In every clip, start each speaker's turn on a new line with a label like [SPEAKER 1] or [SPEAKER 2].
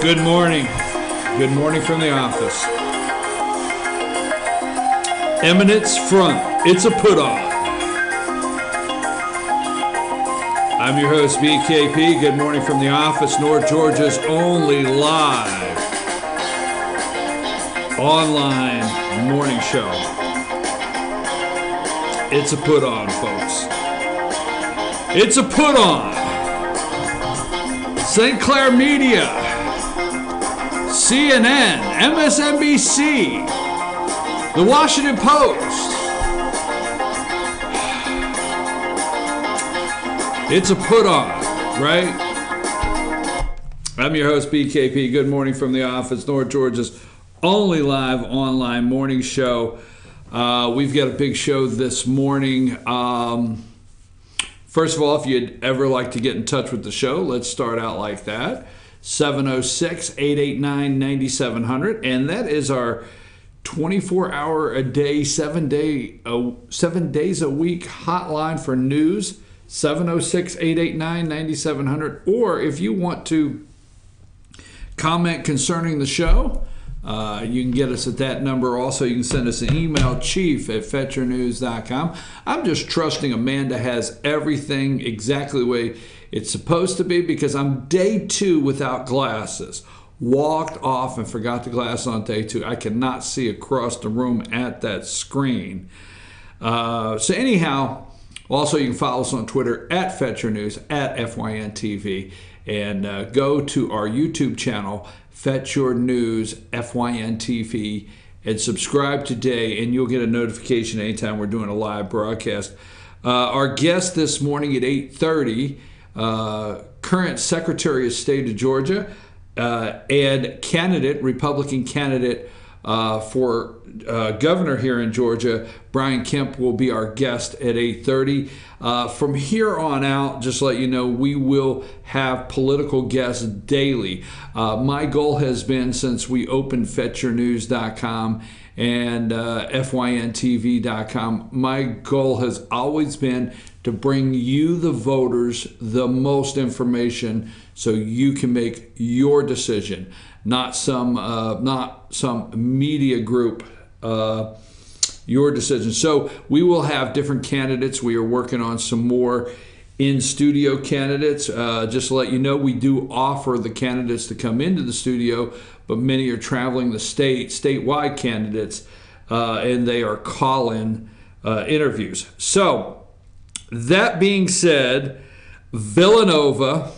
[SPEAKER 1] Good morning. Good morning from the office. Eminence Front. It's a put-on. I'm your host, BKP. Good morning from the office. North Georgia's only live online morning show. It's a put-on, folks. It's a put-on. St. Clair Media, CNN, MSNBC, The Washington Post. It's a put-on, right? I'm your host, BKP. Good morning from the office. North Georgia's only live online morning show. We've got a big show this morning. First of all, if you'd ever like to get in touch with the show, let's start out like that. 706-889-9700. And that is our 24-hour-a-day, 7 days a week hotline for news. 706-889-9700. Or if you want to comment concerning the show, you can get us at that number. Also, you can send us an email, chief@fetchernews.com. I'm just trusting Amanda has everything exactly the way it's supposed to be, because I'm day 2 without glasses. Walked off and forgot the glasses on day 2. I cannot see across the room at that screen. So anyhow, also you can follow us on Twitter at FetcherNews, at FYNTV, and go to our YouTube channel, Fetch Your News, FYNTV, and subscribe today, and you'll get a notification anytime we're doing a live broadcast. Our guest this morning at 8:30, current Secretary of State of Georgia and candidate, Republican candidate for governor here in Georgia, Brian Kemp, will be our guest at 8:30. From here on out, just to let you know, we will have political guests daily. My goal has been, since we opened FetcherNews.com and FYNTV.com, my goal has always been to bring you, the voters, the most information so you can make your decision, not some media group. Your decision. So we will have different candidates. We are working on some more in-studio candidates. Just to let you know, we do offer the candidates to come into the studio, but many are traveling the statewide candidates, and they are call-in interviews. So that being said, Villanova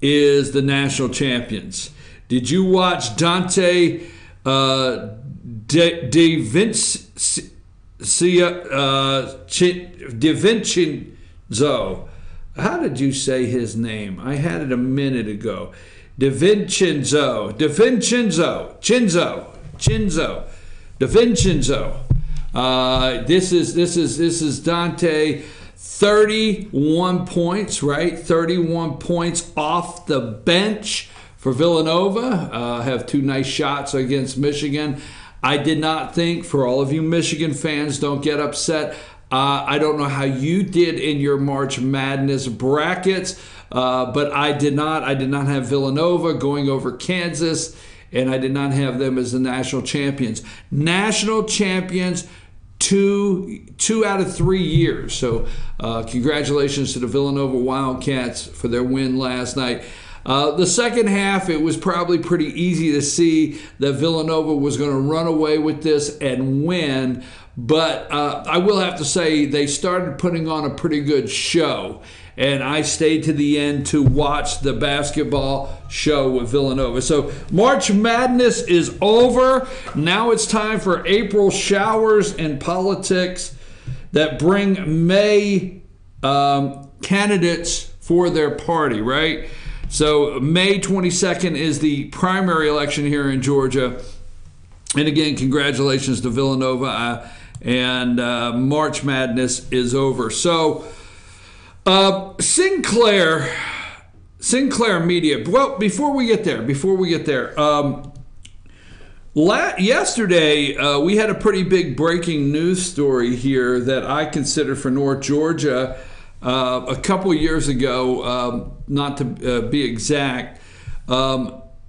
[SPEAKER 1] is the national champions. Did you watch Dante DiVincenzo? How did you say his name? I had it a minute ago. DiVincenzo. This is Dante. 31 points, right? 31 points off the bench for Villanova. Have 2 nice shots against Michigan. I did not think, for all of you Michigan fans, don't get upset. I don't know how you did in your March Madness brackets, but I did not. I did not have Villanova going over Kansas, and I did not have them as the national champions. National champions, two out of 3 years. So congratulations to the Villanova Wildcats for their win last night. The second half, it was probably pretty easy to see that Villanova was going to run away with this and win. But I will have to say they started putting on a pretty good show. And I stayed to the end to watch the basketball show with Villanova. So March Madness is over. Now it's time for April showers and politics that bring May candidates for their party, right? So May 22nd is the primary election here in Georgia. And again, congratulations to Villanova. And March Madness is over. So Sinclair Media. Well, before we get there, yesterday we had a pretty big breaking news story here that I consider for North Georgia a couple years ago, not to be exact,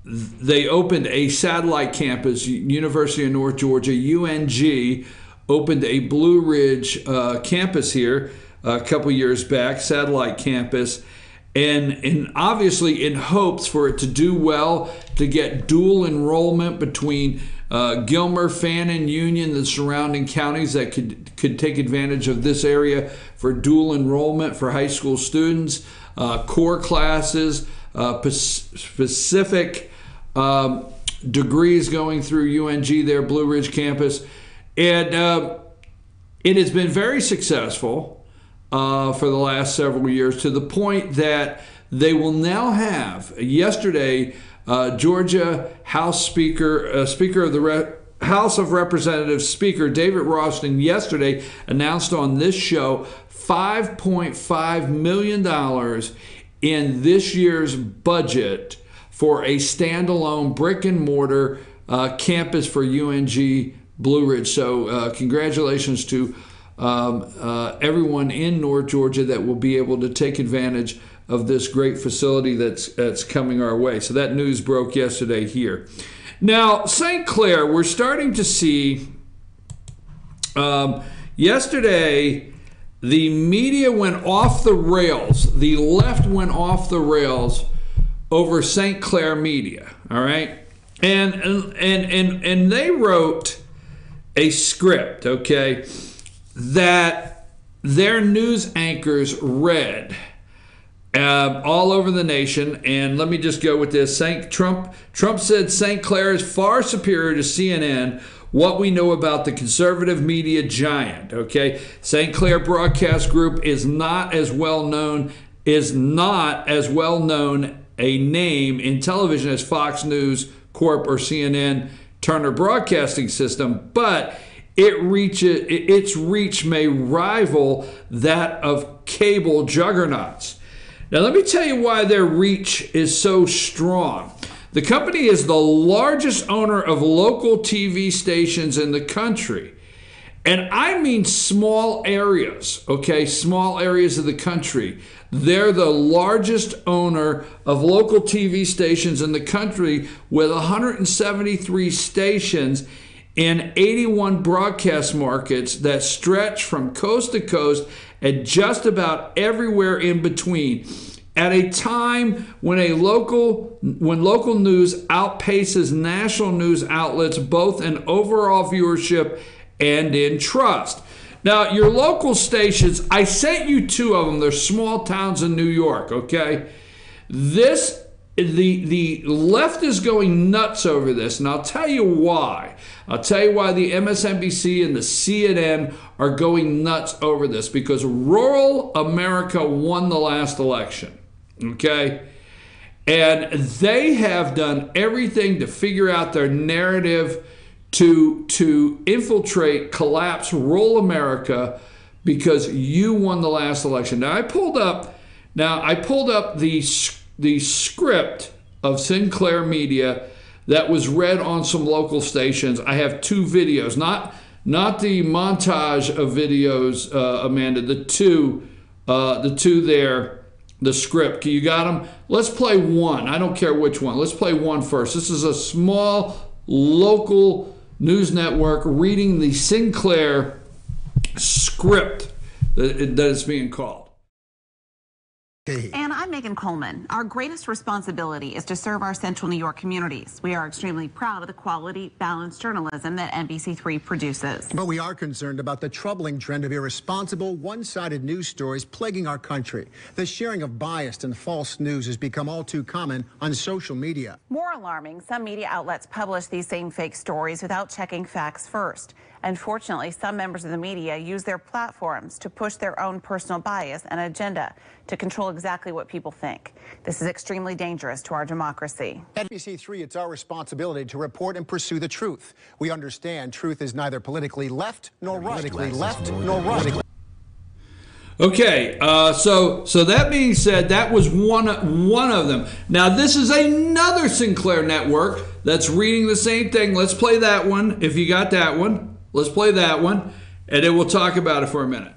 [SPEAKER 1] they opened a satellite campus. University of North Georgia, UNG, opened a Blue Ridge campus here a couple years back, satellite campus, and obviously in hopes for it to do well, to get dual enrollment between Gilmer, Fannin, Union, the surrounding counties that could take advantage of this area for dual enrollment for high school students, core classes, specific degrees going through UNG, their Blue Ridge campus. And it has been very successful for the last several years, to the point that they will now have, yesterday, Georgia House Speaker, Speaker of the House of Representatives Speaker David Ralston yesterday announced on this show $5.5 million in this year's budget for a standalone brick and mortar campus for UNG Blue Ridge. So congratulations to everyone in North Georgia that will be able to take advantage of this great facility that's coming our way. So that news broke yesterday here. Now, St. Clair, we're starting to see, yesterday, the media went off the rails. The left went off the rails over St. Clair media, all right? And they wrote a script, okay, that their news anchors read all over the nation. And let me just go with this. Trump said St. Clair is far superior to CNN, what we know about the conservative media giant. Okay, St. Clair Broadcast Group is not as well known a name in television as Fox News Corp or CNN Turner Broadcasting System, but its reach may rival that of cable juggernauts. Now, let me tell you why their reach is so strong. The company is the largest owner of local TV stations in the country. And I mean small areas, okay? Small areas of the country. They're the largest owner of local TV stations in the country, with 173 stations in 81 broadcast markets that stretch from coast to coast and just about everywhere in between, at a time when local news outpaces national news outlets both in overall viewership and in trust. Now, your local stations, I sent you two of them. They're small towns in New York, okay? The left is going nuts over this, and I'll tell you why. I'll tell you why the MSNBC and the CNN are going nuts over this, because rural America won the last election, okay? And they have done everything to figure out their narrative to infiltrate, collapse rural America, because you won the last election. Now I pulled up the script of Sinclair Media that was read on some local stations. I have two videos, not the montage of videos, Amanda. The two there, the script. You got them? Let's play one. I don't care which one. Let's play one first. This is a small local news network reading the Sinclair script that is being called.
[SPEAKER 2] And I'm Megan Coleman. Our greatest responsibility is to serve our central New York communities. We are extremely proud of the quality, balanced journalism that NBC3 produces.
[SPEAKER 3] But we are concerned about the troubling trend of irresponsible, one-sided news stories plaguing our country. The sharing of biased and false news has become all too common on social media.
[SPEAKER 2] More alarming, some media outlets publish these same fake stories without checking facts first. Unfortunately, some members of the media use their platforms to push their own personal bias and agenda to control exactly what people think. This is extremely dangerous to our democracy.
[SPEAKER 3] At NBC3, it's our responsibility to report and pursue the truth. We understand truth is neither politically left nor right.
[SPEAKER 1] Okay, so that being said, that was one of them. Now, this is another Sinclair network that's reading the same thing. Let's play that one. If you got that one, let's play that one, and then we'll talk about it for a minute.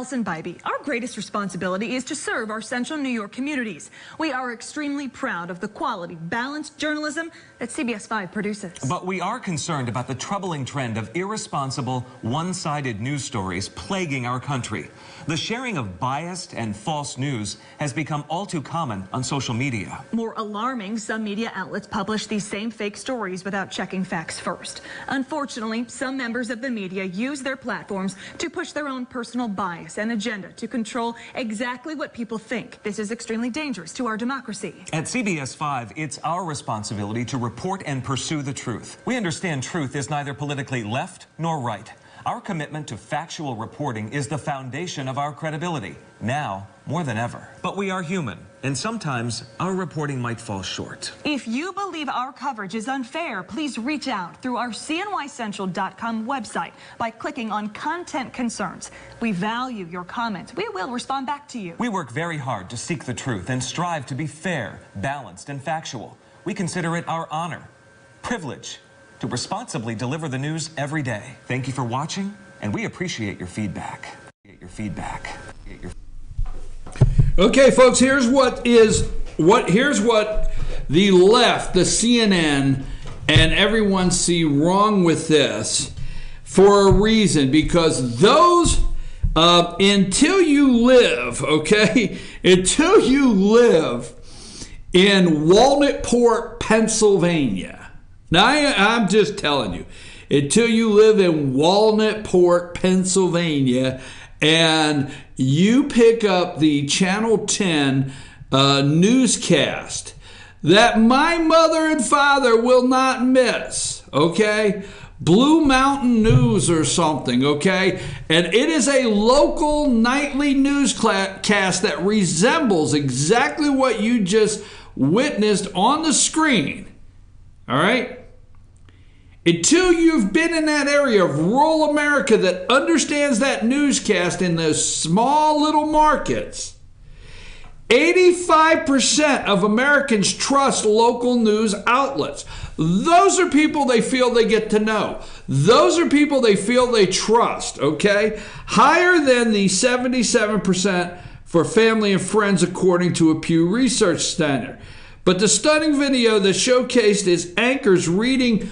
[SPEAKER 4] Nelson Bybee. Our greatest responsibility is to serve our central New York communities. We are extremely proud of the quality, balanced journalism that CBS 5 produces.
[SPEAKER 5] But we are concerned about the troubling trend of irresponsible, one-sided news stories plaguing our country. The sharing of biased and false news has become all too common on social media.
[SPEAKER 4] More alarming, some media outlets publish these same fake stories without checking facts first. Unfortunately, some members of the media use their platforms to push their own personal bias and agenda to control exactly what people think. This is extremely dangerous to our democracy.
[SPEAKER 5] At CBS 5, it's our responsibility to report and pursue the truth. We understand truth is neither politically left nor right. Our commitment to factual reporting is the foundation of our credibility, now more than ever. But we are human, and sometimes our reporting might fall short.
[SPEAKER 4] If you believe our coverage is unfair, please reach out through our CNYCentral.com website by clicking on Content Concerns. We value your comments. We will respond back to you.
[SPEAKER 5] We work very hard to seek the truth and strive to be fair, balanced, and factual. We consider it our honor, privilege, to responsibly deliver the news every day. Thank you for watching, and we appreciate your feedback.
[SPEAKER 1] Okay, folks, here's what the left, the CNN, and everyone see wrong with this for a reason, because those until you live in Walnutport, Pennsylvania. Now, I'm just telling you, until you live in Walnutport, Pennsylvania, and you pick up the Channel 10 newscast that my mother and father will not miss, okay? Blue Mountain News or something, okay? And it is a local nightly newscast that resembles exactly what you just witnessed on the screen, all right? Until you've been in that area of rural America that understands that newscast in those small little markets, 85% of Americans trust local news outlets. Those are people they feel they get to know. Those are people they feel they trust, okay? Higher than the 77% for family and friends, according to a Pew Research Center. But the stunning video that showcased is anchors reading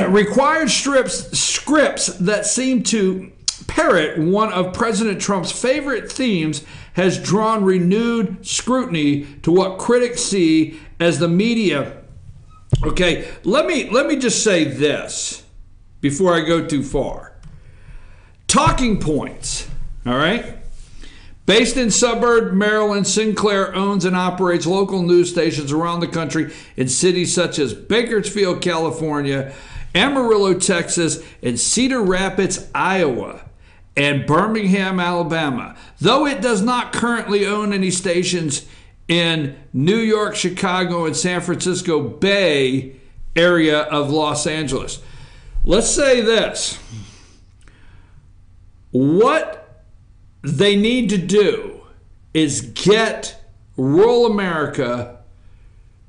[SPEAKER 1] required scripts that seem to parrot one of President Trump's favorite themes has drawn renewed scrutiny to what critics see as the media. Okay, let me just say this before I go too far. Talking Points, all right? Based in suburban Maryland, Sinclair owns and operates local news stations around the country in cities such as Bakersfield, California, Amarillo, Texas, and Cedar Rapids, Iowa, and Birmingham, Alabama. Though it does not currently own any stations in New York, Chicago, and San Francisco Bay area of Los Angeles. Let's say this. What they need to do is get rural America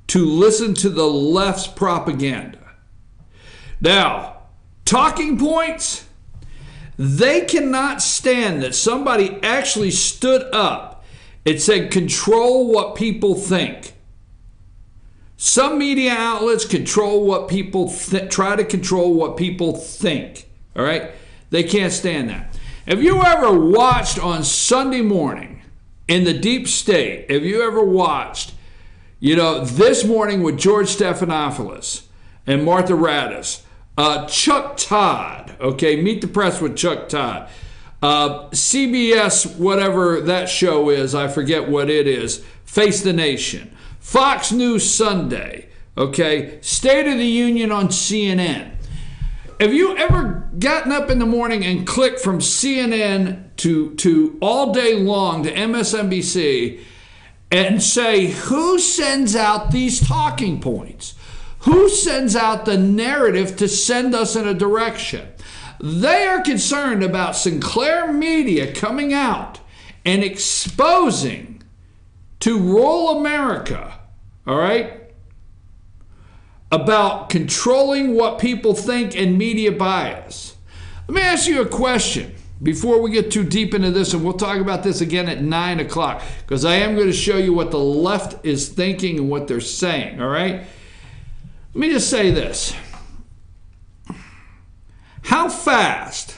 [SPEAKER 1] to listen to the left's propaganda. Now, Talking Points, they cannot stand that somebody actually stood up and said, control what people think. Some media outlets control what people try to control what people think. All right? They can't stand that. Have you ever watched on Sunday morning in the deep state, have you ever watched, This Morning with George Stephanopoulos and Martha Raddatz, Chuck Todd, okay, Meet the Press with Chuck Todd, CBS, whatever that show is, I forget what it is, Face the Nation, Fox News Sunday, okay, State of the Union on CNN. Have you ever gotten up in the morning and clicked from CNN to all day long to MSNBC and say, who sends out these talking points? Who sends out the narrative to send us in a direction? They are concerned about Sinclair Media coming out and exposing to rural America, all right, about controlling what people think and media bias. Let me ask you a question. before we get too deep into this, and we'll talk about this again at 9 o'clock, because I am going to show you what the left is thinking and what they're saying, all right? Let me just say this. How fast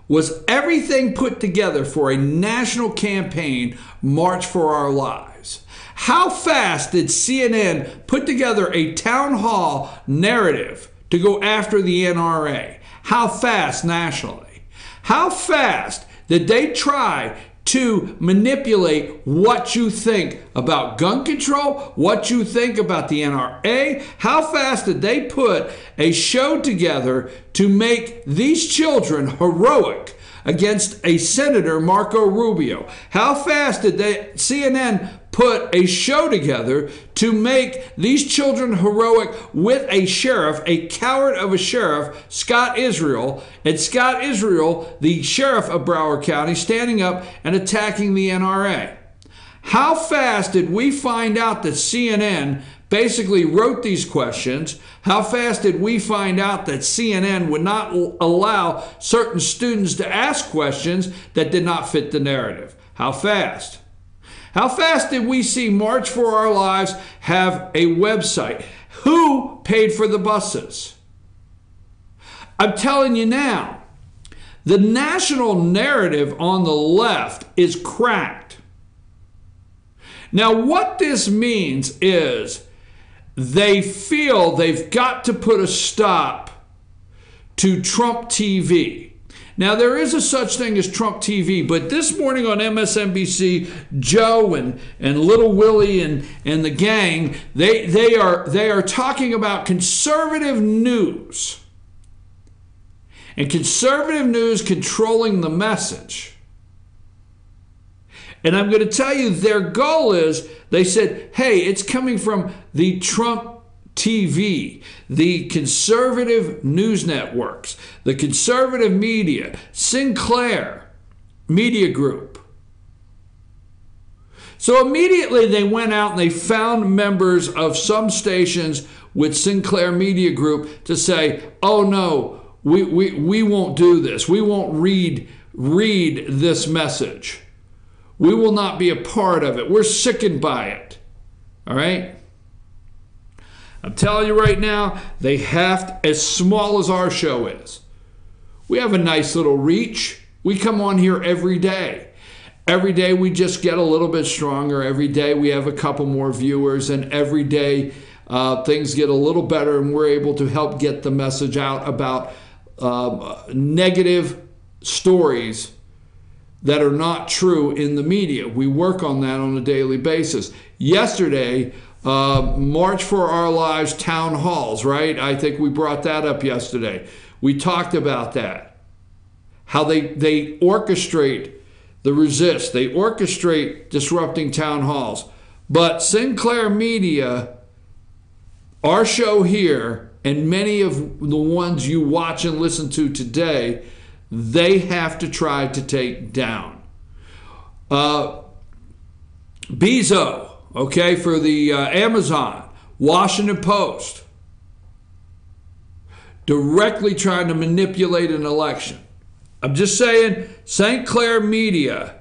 [SPEAKER 1] was everything put together for a national campaign, March for Our Lives? How fast did CNN put together a town hall narrative to go after the NRA? How fast nationally? How fast did they try to manipulate what you think about gun control, what you think about the NRA? How fast did they put a show together to make these children heroic against a senator, Marco Rubio? How fast did CNN put a show together to make these children heroic with a sheriff, a coward of a sheriff, Scott Israel, and Scott Israel, the sheriff of Broward County, standing up and attacking the NRA? How fast did we find out that CNN basically wrote these questions? How fast did we find out that CNN would not allow certain students to ask questions that did not fit the narrative? How fast? How fast did we see March for Our Lives have a website? Who paid for the buses? I'm telling you now, the national narrative on the left is cracked. Now, what this means is they feel they've got to put a stop to Trump TV. Now, there is a such thing as Trump TV, but this morning on MSNBC, Joe and Little Willie and the gang, they are talking about conservative news. And conservative news controlling the message. And I'm going to tell you their goal is, they said, hey, it's coming from the Trump TV, the conservative news networks, the conservative media, Sinclair Media Group. So immediately they went out and they found members of some stations with Sinclair Media Group to say, oh no, we won't do this. We won't read this message. We will not be a part of it. We're sickened by it. All right? I'm telling you right now, they have to, as small as our show is. We have a nice little reach. We come on here every day. Every day we just get a little bit stronger. Every day we have a couple more viewers, and every day things get a little better, and we're able to help get the message out about negative stories that are not true in the media. We work on that on a daily basis. Yesterday, March for Our Lives town halls, right? I think we brought that up yesterday. We talked about that. How they orchestrate the resist. They orchestrate disrupting town halls. But Sinclair Media, our show here, and many of the ones you watch and listen to today, they have to try to take down. Bezos, okay, for the Amazon, Washington Post, directly trying to manipulate an election. I'm just saying, Sinclair Media,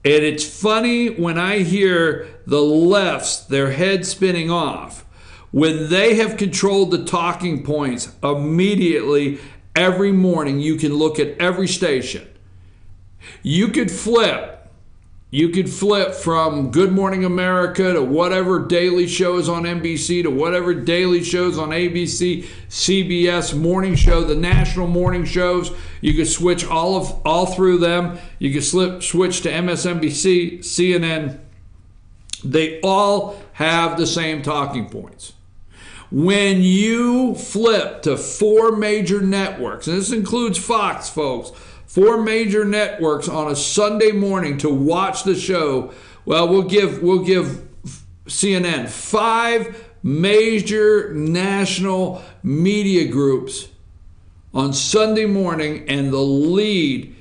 [SPEAKER 1] and it's funny when I hear the lefts, their head spinning off, when they have controlled the talking points immediately. Every morning you can look at every station. You could flip from Good Morning America to whatever daily shows on NBC to whatever daily shows on ABC, CBS, morning show, the national morning shows. You could switch all through them. You could switch to MSNBC, CNN. They all have the same talking points. When you flip to 4 major networks, and this includes Fox, folks, 4 major networks on a Sunday morning to watch the show, well, we'll give CNN 5 major national media groups on Sunday morning, and the lead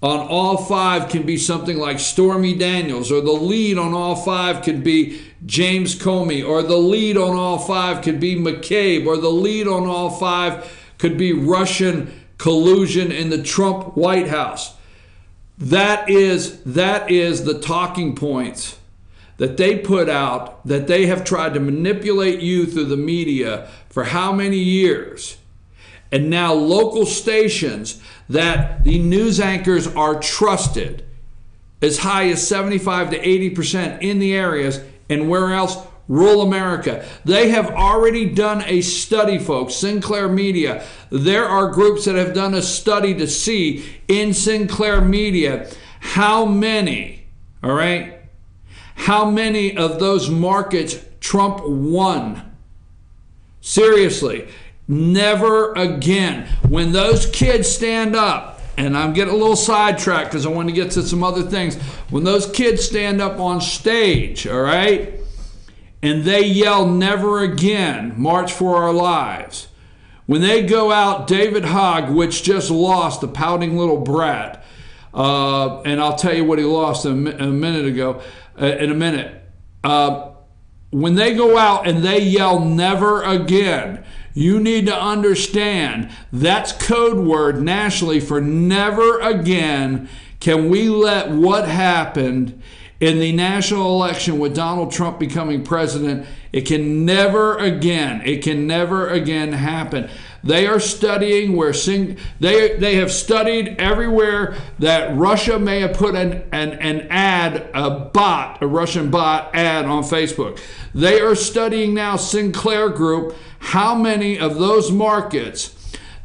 [SPEAKER 1] on all 5 can be something like Stormy Daniels, or the lead on all 5 could be James Comey, or the lead on all 5 could be McCabe, or the lead on all 5 could be Russian collusion in the Trump White House. That is the talking points that they put out, that they have tried to manipulate you through the media for how many years. And now local stations that the news anchors are trusted as high as 75 to 80% in the areas, and where else? Rural America. They have already done a study, folks. Sinclair Media. There are groups that have done a study to see in Sinclair Media how many, all right, how many of those markets Trump won. Seriously, never again. When those kids stand up, and I'm getting a little sidetracked because I want to get to some other things. When those kids stand up on stage, all right, and they yell never again, March for Our Lives. When they go out, David Hogg, which just lost, the pouting little brat, and I'll tell you what he lost in a minute. When they go out and they yell never again, you need to understand that's code word nationally for never again can we let what happened in the national election with Donald Trump becoming president, it can never again happen. They are studying where they have studied everywhere that Russia may have put an ad, a Russian bot ad on Facebook. They are studying now, Sinclair Group, how many of those markets.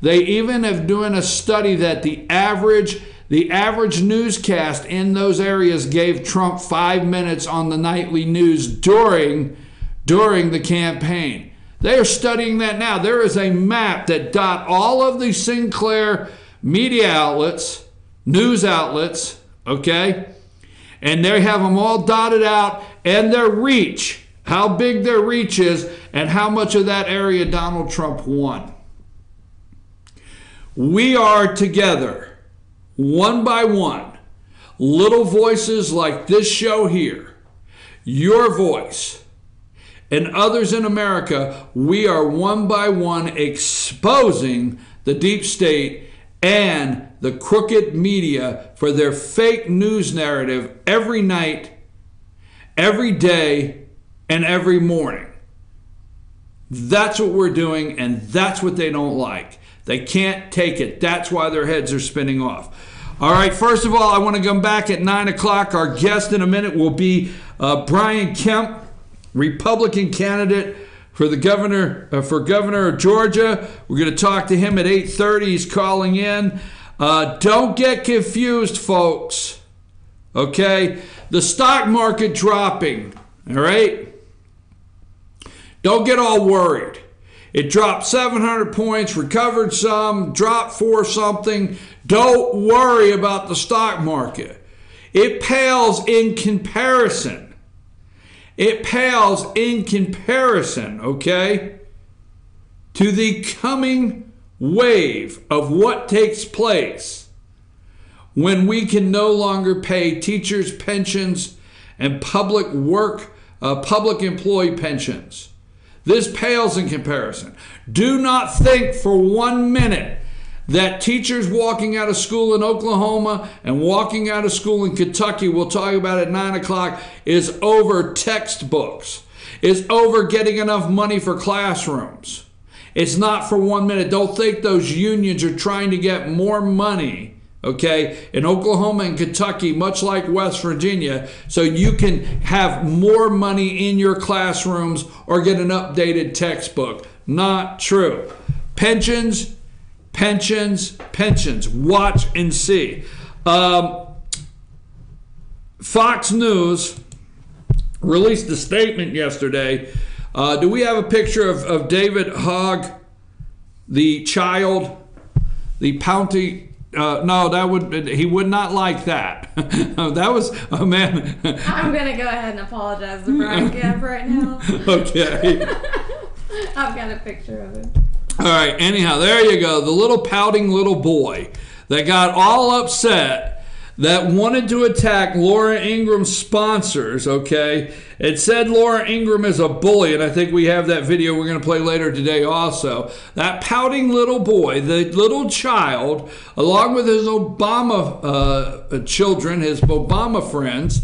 [SPEAKER 1] They even have doing a study that the average newscast in those areas gave Trump 5 minutes on the nightly news during the campaign. They are studying that now. There is a map that dot all of the Sinclair media outlets, news outlets, okay? And they have them all dotted out, and their reach, how big their reach is, and how much of that area Donald Trump won. We are together, one by one, little voices like this show here, your voice, and others in America. We are one by one exposing the deep state and the crooked media for their fake news narrative every night, every day, and every morning. That's what we're doing, and that's what they don't like. They can't take it. That's why their heads are spinning off. All right, first of all, I want to come back at 9 o'clock. Our guest in a minute will be Brian Kemp, Republican candidate for the governor of Georgia. We're going to talk to him at 8:30. He's calling in. Don't get confused, folks. Okay? The stock market dropping. All right? Don't get all worried. It dropped 700 points, recovered some, dropped 4 something. Don't worry about the stock market. It pales in comparison. It pales in comparison, okay, to the coming wave of what takes place when we can no longer pay teachers' pensions and public employee pensions. This pales in comparison. Do not think for 1 minute that teachers walking out of school in Oklahoma and walking out of school in Kentucky, we'll talk about at 9 o'clock, is over textbooks. It's over getting enough money for classrooms. It's not for 1 minute. Don't think those unions are trying to get more money, okay, in Oklahoma and Kentucky, much like West Virginia, so you can have more money in your classrooms or get an updated textbook. Not true. Pensions. Watch and see. Fox News released a statement yesterday. Do we have a picture of David Hogg, the child, the pouty? No, he would not like that. That was a man.
[SPEAKER 6] I'm gonna go ahead and apologize to Brian Kemp right now.
[SPEAKER 1] Okay.
[SPEAKER 6] I've got a picture of him.
[SPEAKER 1] All right, anyhow, there you go. The little pouting little boy that got all upset, that wanted to attack Laura Ingraham's sponsors, okay, It said Laura Ingraham is a bully, and I think we have that video we're going to play later today also. That pouting little boy, the little child, along with his Obama children, his Obama friends,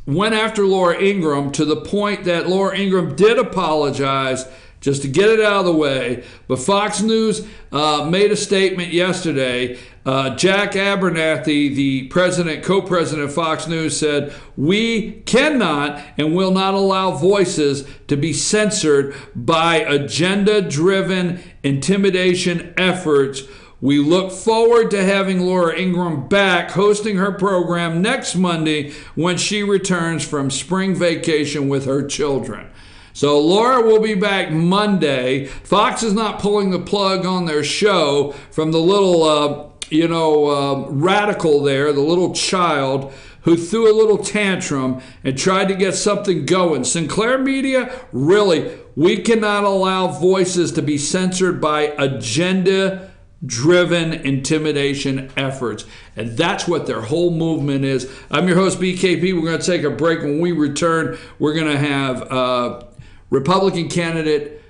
[SPEAKER 1] went after Laura Ingraham to the point that Laura Ingraham did apologize, just to get it out of the way. But Fox News made a statement yesterday. Jack Abernathy, the co-president of Fox News, said, "We cannot and will not allow voices to be censored by agenda-driven intimidation efforts. We look forward to having Laura Ingraham back hosting her program next Monday when she returns from spring vacation with her children." So Laura will be back Monday. Fox is not pulling the plug on their show from the little, radical there, the little child who threw a little tantrum and tried to get something going. Sinclair Media, really, we cannot allow voices to be censored by agenda-driven intimidation efforts. And that's what their whole movement is. I'm your host, BKP. We're going to take a break. When we return, we're going to have Republican candidate,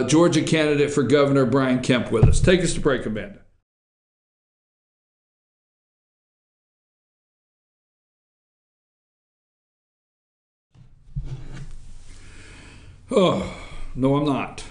[SPEAKER 1] Georgia candidate for governor, Brian Kemp, with us. Take us to break, Amanda. Oh, no, I'm not.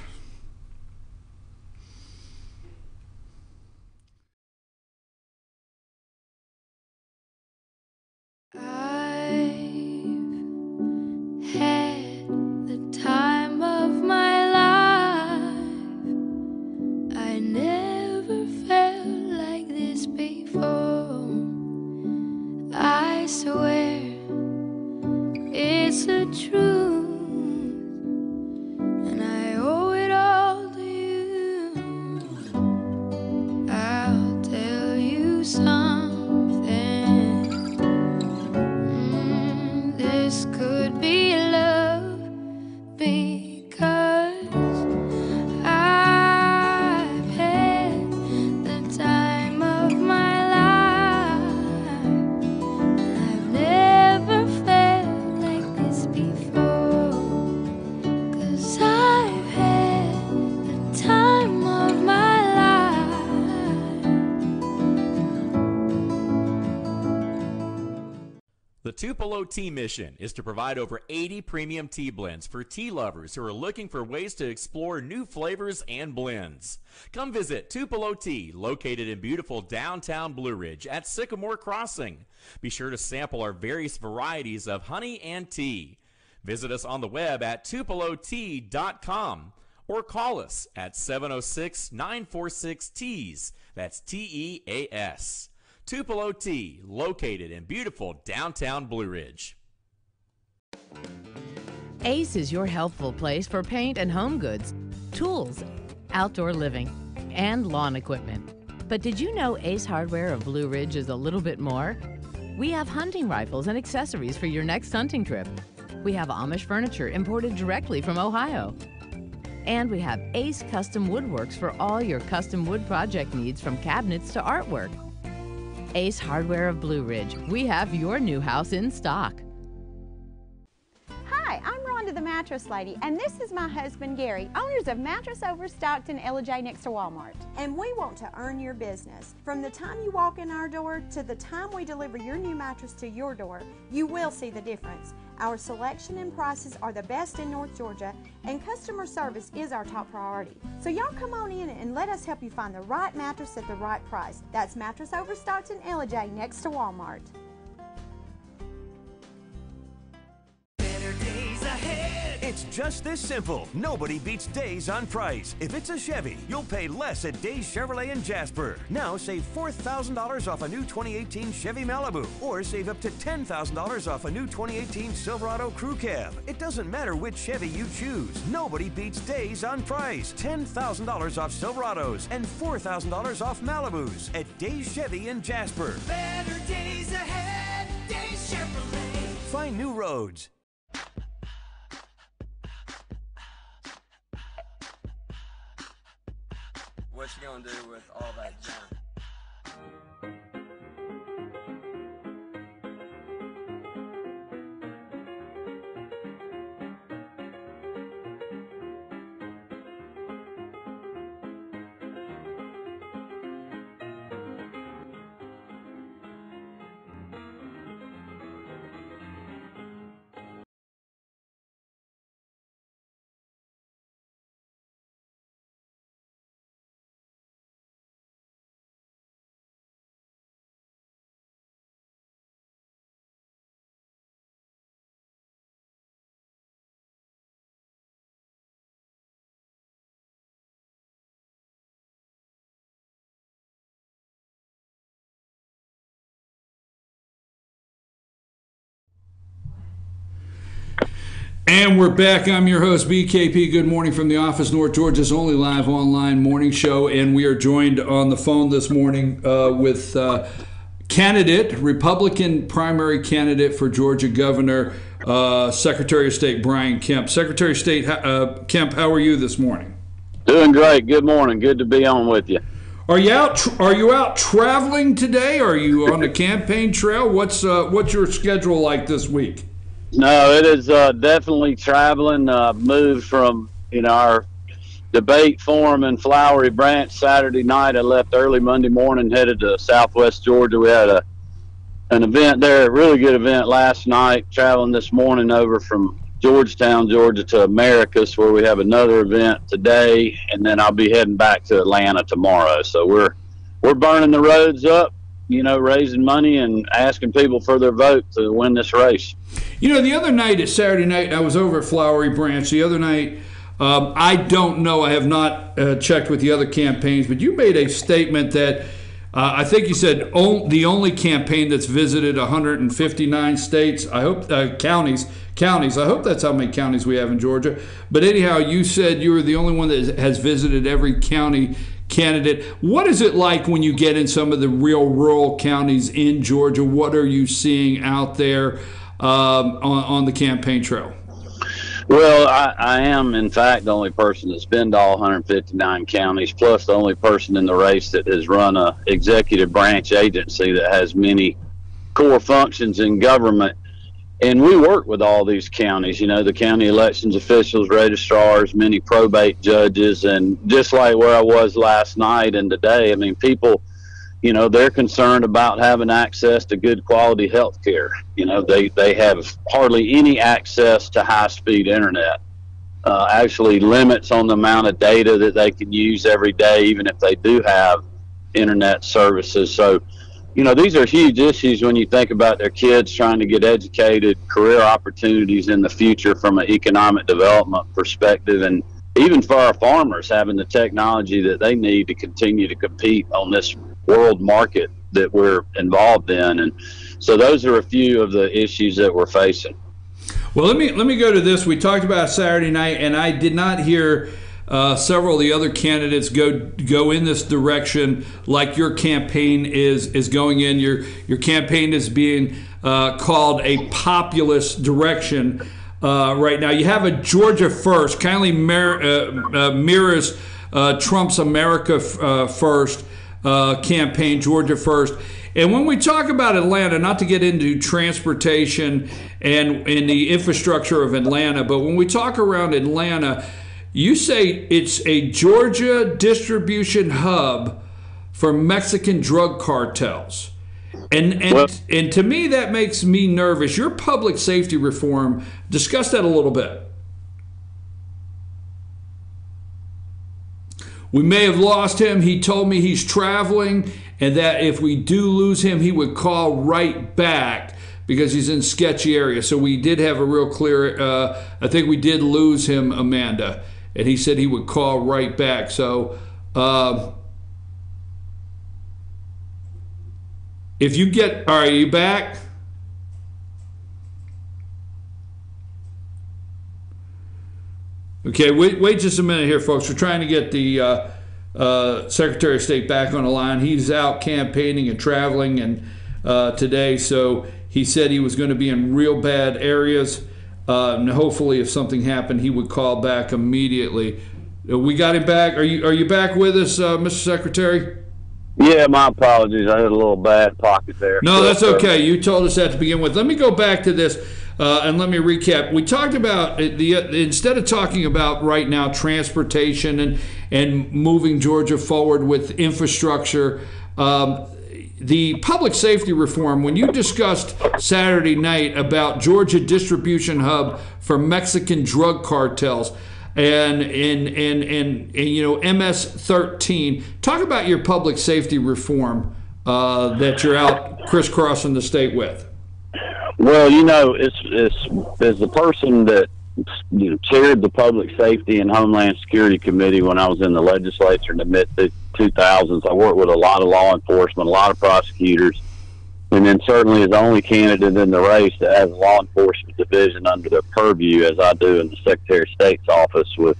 [SPEAKER 7] I swear it's the truth, and I owe it all to you. I'll tell you something. This could be love, because I've had the time of my life.
[SPEAKER 8] The Tupelo Tea mission is to provide over 80 premium tea blends for tea lovers who are looking for ways to explore new flavors and blends. Come visit Tupelo Tea, located in beautiful downtown Blue Ridge at Sycamore Crossing. Be sure to sample our various varieties of honey and tea. Visit us on the web at tupelotea.com or call us at 706-946-TEAS. That's TEAS. Tupelo Tea, located in beautiful downtown Blue Ridge.
[SPEAKER 9] Ace is your helpful place for paint and home goods, tools, outdoor living, and lawn equipment. But did you know Ace Hardware of Blue Ridge is a little bit more? We have hunting rifles and accessories for your next hunting trip. We have Amish furniture imported directly from Ohio. And we have Ace Custom Woodworks for all your custom wood project needs, from cabinets to artwork. Ace Hardware of Blue Ridge. We have your new house in stock.
[SPEAKER 10] Hi, I'm Rhonda the Mattress Lady, and this is my husband Gary, owners of Mattress Overstocked in Ella next to Walmart. And we want to earn your business. From the time you walk in our door to the time we deliver your new mattress to your door, you will see the difference. Our selection and prices are the best in North Georgia, and customer service is our top priority. So y'all come on in and let us help you find the right mattress at the right price. That's Mattress Overstocked in Ella next to Walmart.
[SPEAKER 11] It's just this simple. Nobody beats Days on price. If it's a Chevy, you'll pay less at Days Chevrolet in Jasper. Now save $4,000 off a new 2018 Chevy Malibu, or save up to $10,000 off a new 2018 Silverado Crew Cab. It doesn't matter which Chevy you choose. Nobody beats Days on price. $10,000 off Silverados and $4,000 off Malibus at Days Chevy in Jasper.
[SPEAKER 12] Better days ahead, Days Chevrolet.
[SPEAKER 11] Find new roads.
[SPEAKER 13] What you gonna do with all that junk?
[SPEAKER 1] And we're back. I'm your host, BKP. Good morning from the office, North Georgia's only live online morning show. And we are joined on the phone this morning with Republican primary candidate for Georgia governor, Secretary of State Brian Kemp. Secretary of State Kemp, how are you this morning?
[SPEAKER 14] Doing great. Good morning. Good to be on with you.
[SPEAKER 1] Are you out traveling today? Are you on the campaign trail? What's your schedule like this week?
[SPEAKER 14] No, it is definitely traveling. Moved from our debate forum in Flowery Branch Saturday night. I left early Monday morning, headed to Southwest Georgia. We had an event there, a really good event last night. Traveling this morning over from Georgetown, Georgia to Americus, where we have another event today, and then I'll be heading back to Atlanta tomorrow. So we're burning the roads up, raising money and asking people for their vote to win this race.
[SPEAKER 1] The other night, Saturday night, I was over at Flowery Branch. The other night, I don't know, I have not checked with the other campaigns, but you made a statement that I think you said the only campaign that's visited 159 states. I hope counties. I hope that's how many counties we have in Georgia. But anyhow, you said you were the only one that has visited every county candidate. What is it like when you get in some of the real rural counties in Georgia? What are you seeing out there on the campaign trail?
[SPEAKER 14] Well, I am, in fact, the only person that's been to all 159 counties, plus the only person in the race that has run a executive branch agency that has many core functions in government. And we work with all these counties, the county elections officials, registrars, many probate judges, and just like where I was last night and today, people, they're concerned about having access to good quality health care. They have hardly any access to high-speed internet. Actually limits on the amount of data that they can use every day, even if they do have internet services. So, these are huge issues when you think about their kids trying to get educated, career opportunities in the future from an economic development perspective, and even for our farmers having the technology that they need to continue to compete on this world market that we're involved in. And so those are a few of the issues that we're facing.
[SPEAKER 1] Well, let me go to this. We talked about Saturday night, and I did not hear several of the other candidates go in this direction like your campaign is going in. Your campaign is being called a populist direction right now. You have a Georgia First, kindly mirrors Trump's America First campaign, Georgia First. And when we talk about Atlanta, not to get into transportation and the infrastructure of Atlanta, but when we talk around Atlanta, you say it's a Georgia distribution hub for Mexican drug cartels. And to me, that makes me nervous. Your public safety reform, discuss that a little bit. We may have lost him. He told me he's traveling, and that if we do lose him, he would call right back because he's in sketchy areas. So we did have a real clear, I think we did lose him, Amanda. And he said he would call right back. So if you get, all right, are you back? Okay, wait just a minute here, folks. We're trying to get the Secretary of State back on the line. He's out campaigning and traveling and today, so he said he was going to be in real bad areas. And hopefully, if something happened, he would call back immediately. We got him back. Are you back with us, Mr. Secretary?
[SPEAKER 14] Yeah, my apologies. I had a little bad pocket there.
[SPEAKER 1] No, that's okay. You told us that to begin with. Let me go back to this and let me recap. We talked about instead of talking about right now transportation and moving Georgia forward with infrastructure. The public safety reform, when you discussed Saturday night about Georgia distribution hub for Mexican drug cartels and MS-13, talk about your public safety reform that you're out crisscrossing the state with.
[SPEAKER 14] Well, it's as the person that chaired the Public Safety and Homeland Security Committee when I was in the legislature in the mid-2000s. I worked with a lot of law enforcement, a lot of prosecutors, and then certainly is the only candidate in the race that has a law enforcement division under their purview, as I do in the Secretary of State's office, with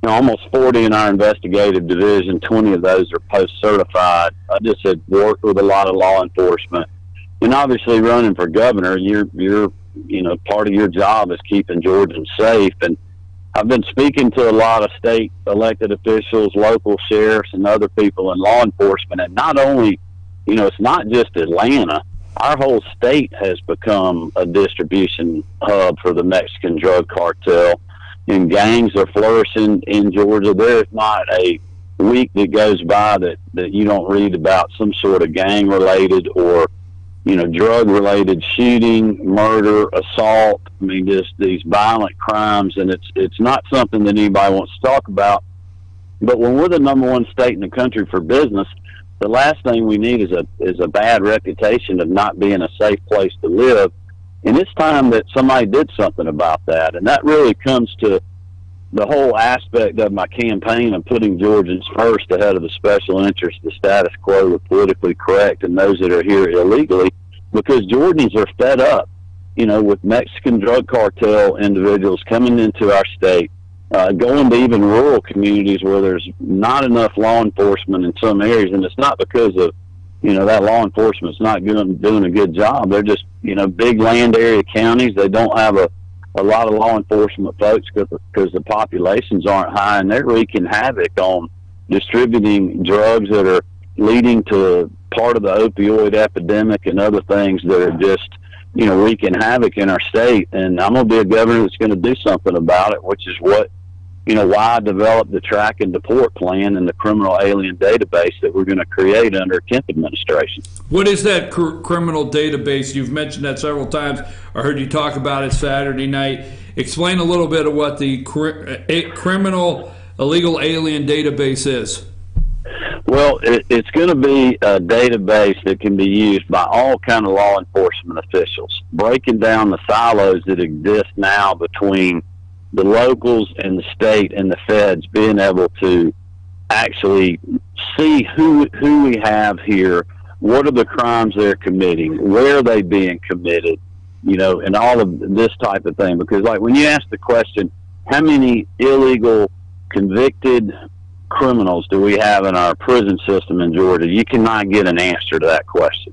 [SPEAKER 14] almost 40 in our investigative division. 20 of those are post-certified. I just had worked with a lot of law enforcement, and obviously running for governor, you're part of your job is keeping Georgians safe. And I've been speaking to a lot of state elected officials, local sheriffs, and other people in law enforcement. And not only, it's not just Atlanta. Our whole state has become a distribution hub for the Mexican drug cartel, and gangs are flourishing in Georgia. There is not a week that goes by that you don't read about some sort of gang-related or drug-related shooting, murder, assault. I mean, just these violent crimes, and it's not something that anybody wants to talk about. But when we're the number one state in the country for business, the last thing we need is a bad reputation of not being a safe place to live. And it's time that somebody did something about that. And that really comes to the whole aspect of my campaign of putting Georgians first ahead of the special interest, the status quo, the politically correct, and those that are here illegally, because Georgians are fed up, with Mexican drug cartel individuals coming into our state, going to even rural communities where there's not enough law enforcement in some areas. And it's not because of, that law enforcement's not doing a good job. They're just, big land area counties. They don't have a lot of law enforcement folks because the populations aren't high, and they're wreaking havoc on distributing drugs that are leading to part of the opioid epidemic and other things that are just, wreaking havoc in our state. And I'm going to be a governor that's going to do something about it, which is why I developed the track and deport plan and the criminal alien database that we're going to create under Kemp administration.
[SPEAKER 1] What is that criminal database? You've mentioned that several times. I heard you talk about it Saturday night. Explain a little bit of what the criminal illegal alien database is.
[SPEAKER 14] Well, it's going to be a database that can be used by all kind of law enforcement officials, breaking down the silos that exist now between the locals and the state and the feds, being able to actually see who we have here, what are the crimes they're committing, where are they being committed, and all of this type of thing. Because, like, when you ask the question, how many illegal convicted criminals do we have in our prison system in Georgia, you cannot get an answer to that question.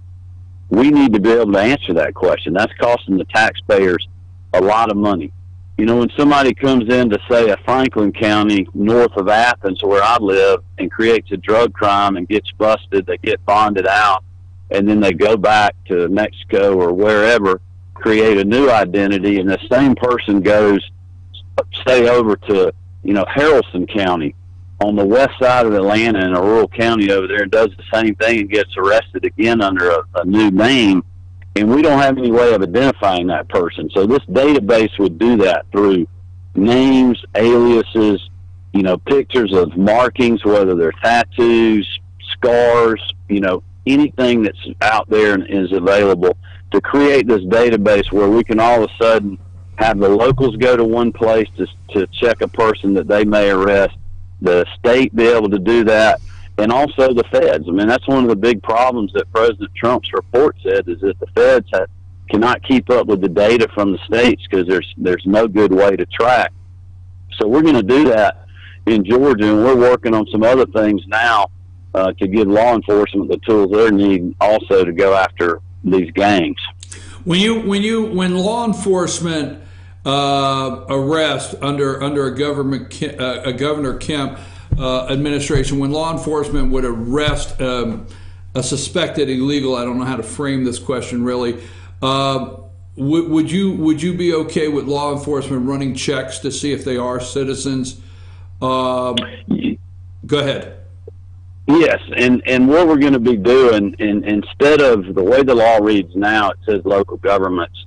[SPEAKER 14] We need to be able to answer that question. That's costing the taxpayers a lot of money. When somebody comes into, say, a Franklin County north of Athens where I live and creates a drug crime and gets busted, they get bonded out, and then they go back to Mexico or wherever, create a new identity, and the same person goes, say, over to, Haralson County on the west side of Atlanta in a rural county over there and does the same thing and gets arrested again under a new name. And we don't have any way of identifying that person. So this database would do that through names, aliases, pictures of markings, whether they're tattoos, scars, anything that's out there and is available, to create this database where we can all of a sudden have the locals go to one place to check a person that they may arrest, the state be able to do that, and also the feds. I mean, that's one of the big problems that President Trump's report said, is that the feds cannot keep up with the data from the states because there's no good way to track. So we're going to do that in Georgia, and we're working on some other things now to give law enforcement the tools they need also to go after these gangs.
[SPEAKER 1] When law enforcement arrest under a Governor Kemp administration, when law enforcement would arrest a suspected illegal, I don't know how to frame this question really, would you be okay with law enforcement running checks to see if they are citizens? Go ahead.
[SPEAKER 14] Yes, and what we're going to be doing, instead of the way the law reads now, it says local governments,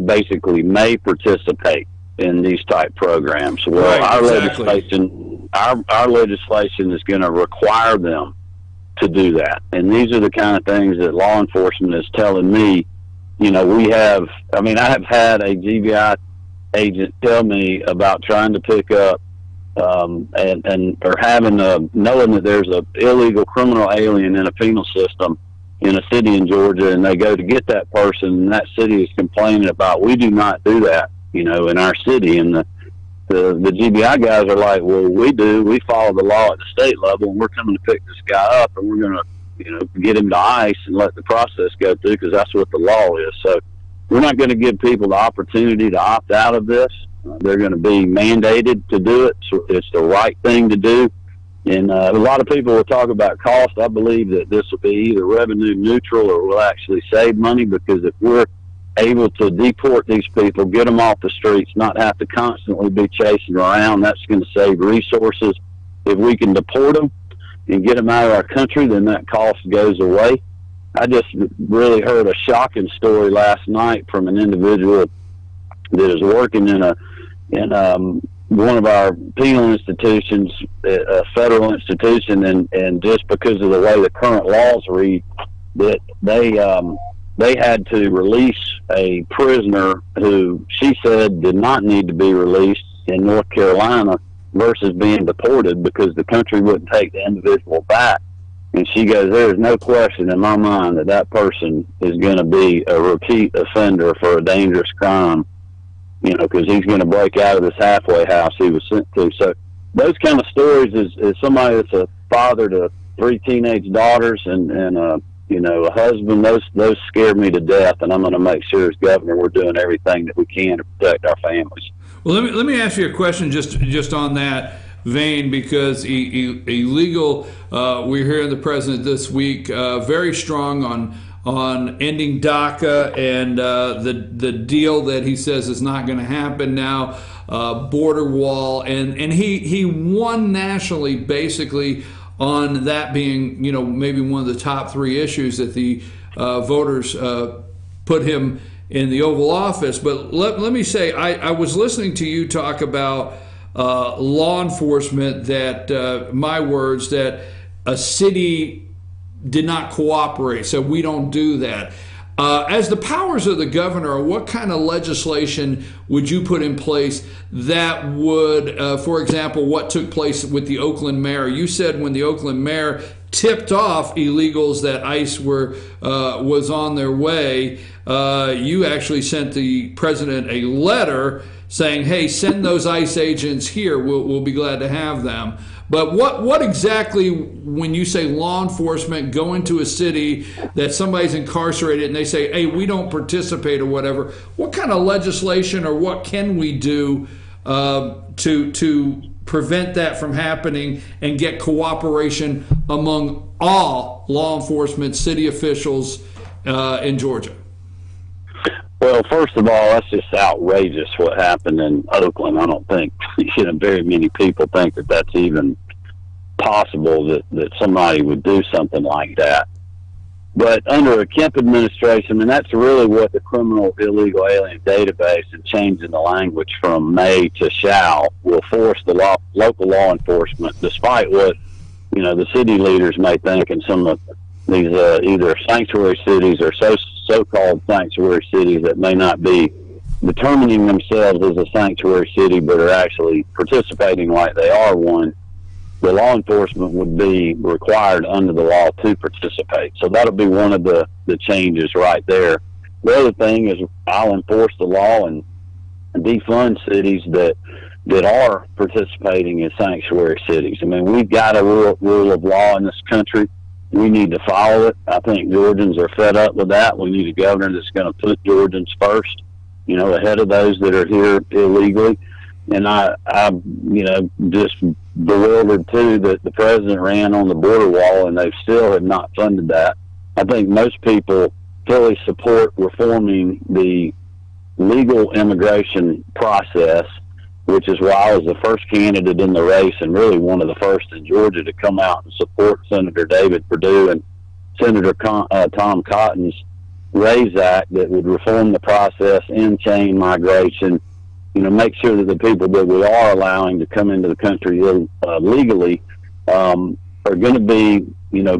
[SPEAKER 14] basically may participate in these type programs. Well, right, our legislation is going to require them to do that. And these are the kind of things that law enforcement is telling me. I have had a GBI agent tell me about trying to pick up knowing that there's a illegal criminal alien in a penal system, in a city in Georgia and they go to get that person and that city is complaining about, we do not do that, in our city. And the GBI guys are like, well, we do. We follow the law at the state level, and we're coming to pick this guy up, and we're going to, get him to ICE and let the process go through because that's what the law is. So we're not going to give people the opportunity to opt out of this. They're going to be mandated to do it. So it's the right thing to do. And a lot of people will talk about cost. I believe that this will be either revenue neutral or will actually save money, because if we're able to deport these people, get them off the streets, not have to constantly be chasing around, that's going to save resources. If we can deport them and get them out of our country, then that cost goes away. I just really heard a shocking story last night from an individual that is working in one of our penal institutions, a federal institution, and just because of the way the current laws read, that they had to release a prisoner who she said did not need to be released in North Carolina versus being deported because the country wouldn't take the individual back. And she goes, there's no question in my mind that that person is going to be a repeat offender for a dangerous crime, because he's going to break out of this halfway house he was sent to. So those kind of stories is somebody that's a father to 3 teenage daughters and a husband, those scare me to death, and I'm going to make sure as governor we're doing everything that we can to protect our families.
[SPEAKER 1] Well, let me ask you a question just on that vein, because illegal, we're hearing the president this week very strong on ending DACA and the deal that he says is not going to happen now, border wall, and he won nationally basically on that being, maybe one of the top 3 issues that the voters put him in the Oval Office. But let me say, I was listening to you talk about law enforcement, that my words, that a city did not cooperate, so we don't do that. As the powers of the governor, what kind of legislation would you put in place that would, for example, what took place with the Oakland mayor? You said when the Oakland mayor tipped off illegals that ICE was on their way, you actually sent the president a letter saying, hey, send those ICE agents here. We'll be glad to have them. But what exactly, when you say law enforcement go into a city that somebody's incarcerated and they say, hey, we don't participate or whatever, what kind of legislation or what can we do to prevent that from happening and get cooperation among all law enforcement, city officials in Georgia?
[SPEAKER 14] Well, first of all, that's just outrageous what happened in Oakland. I don't think very many people think that that's even possible that somebody would do something like that. But under a Kemp administration, and that's really what the criminal illegal alien database and changing the language from may to shall will force the local law enforcement, despite what the city leaders may think in some of these either sanctuary cities or so-called sanctuary cities that may not be determining themselves as a sanctuary city but are actually participating like they are one. The law enforcement would be required under the law to participate. So that'll be one of the changes right there. The other thing is I'll enforce the law and defund cities that are participating in sanctuary cities. I mean, we've got a rule of law in this country. We need to follow it. I think Georgians are fed up with that. We need a governor that's going to put Georgians first, ahead of those that are here illegally. And I'm just bewildered too that the president ran on the border wall and they still have not funded that. I think most people fully support reforming the legal immigration process, which is why I was the first candidate in the race and really one of the first in Georgia to come out and support Senator David Perdue and Senator Tom Cotton's RAISE Act that would reform the process, end chain migration, make sure that the people that we are allowing to come into the country legally are going to be,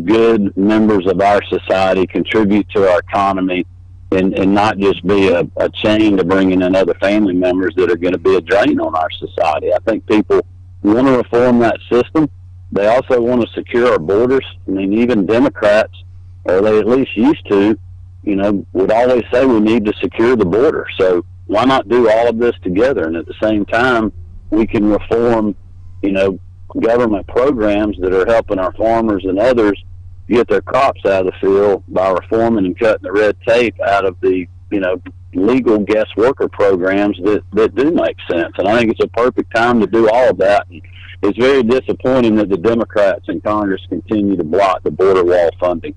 [SPEAKER 14] good members of our society, contribute to our economy, and not just be a chain to bringing in other family members that are going to be a drain on our society. I think people want to reform that system. They also want to secure our borders. I mean, even Democrats or they at least used to, would always say we need to secure the border. So why not do all of this together? And at the same time, we can reform, government programs that are helping our farmers and others get their crops out of the field by reforming and cutting the red tape out of the, legal guest worker programs that do make sense. And I think it's a perfect time to do all of that. And it's very disappointing that the Democrats in Congress continue to block the border wall funding.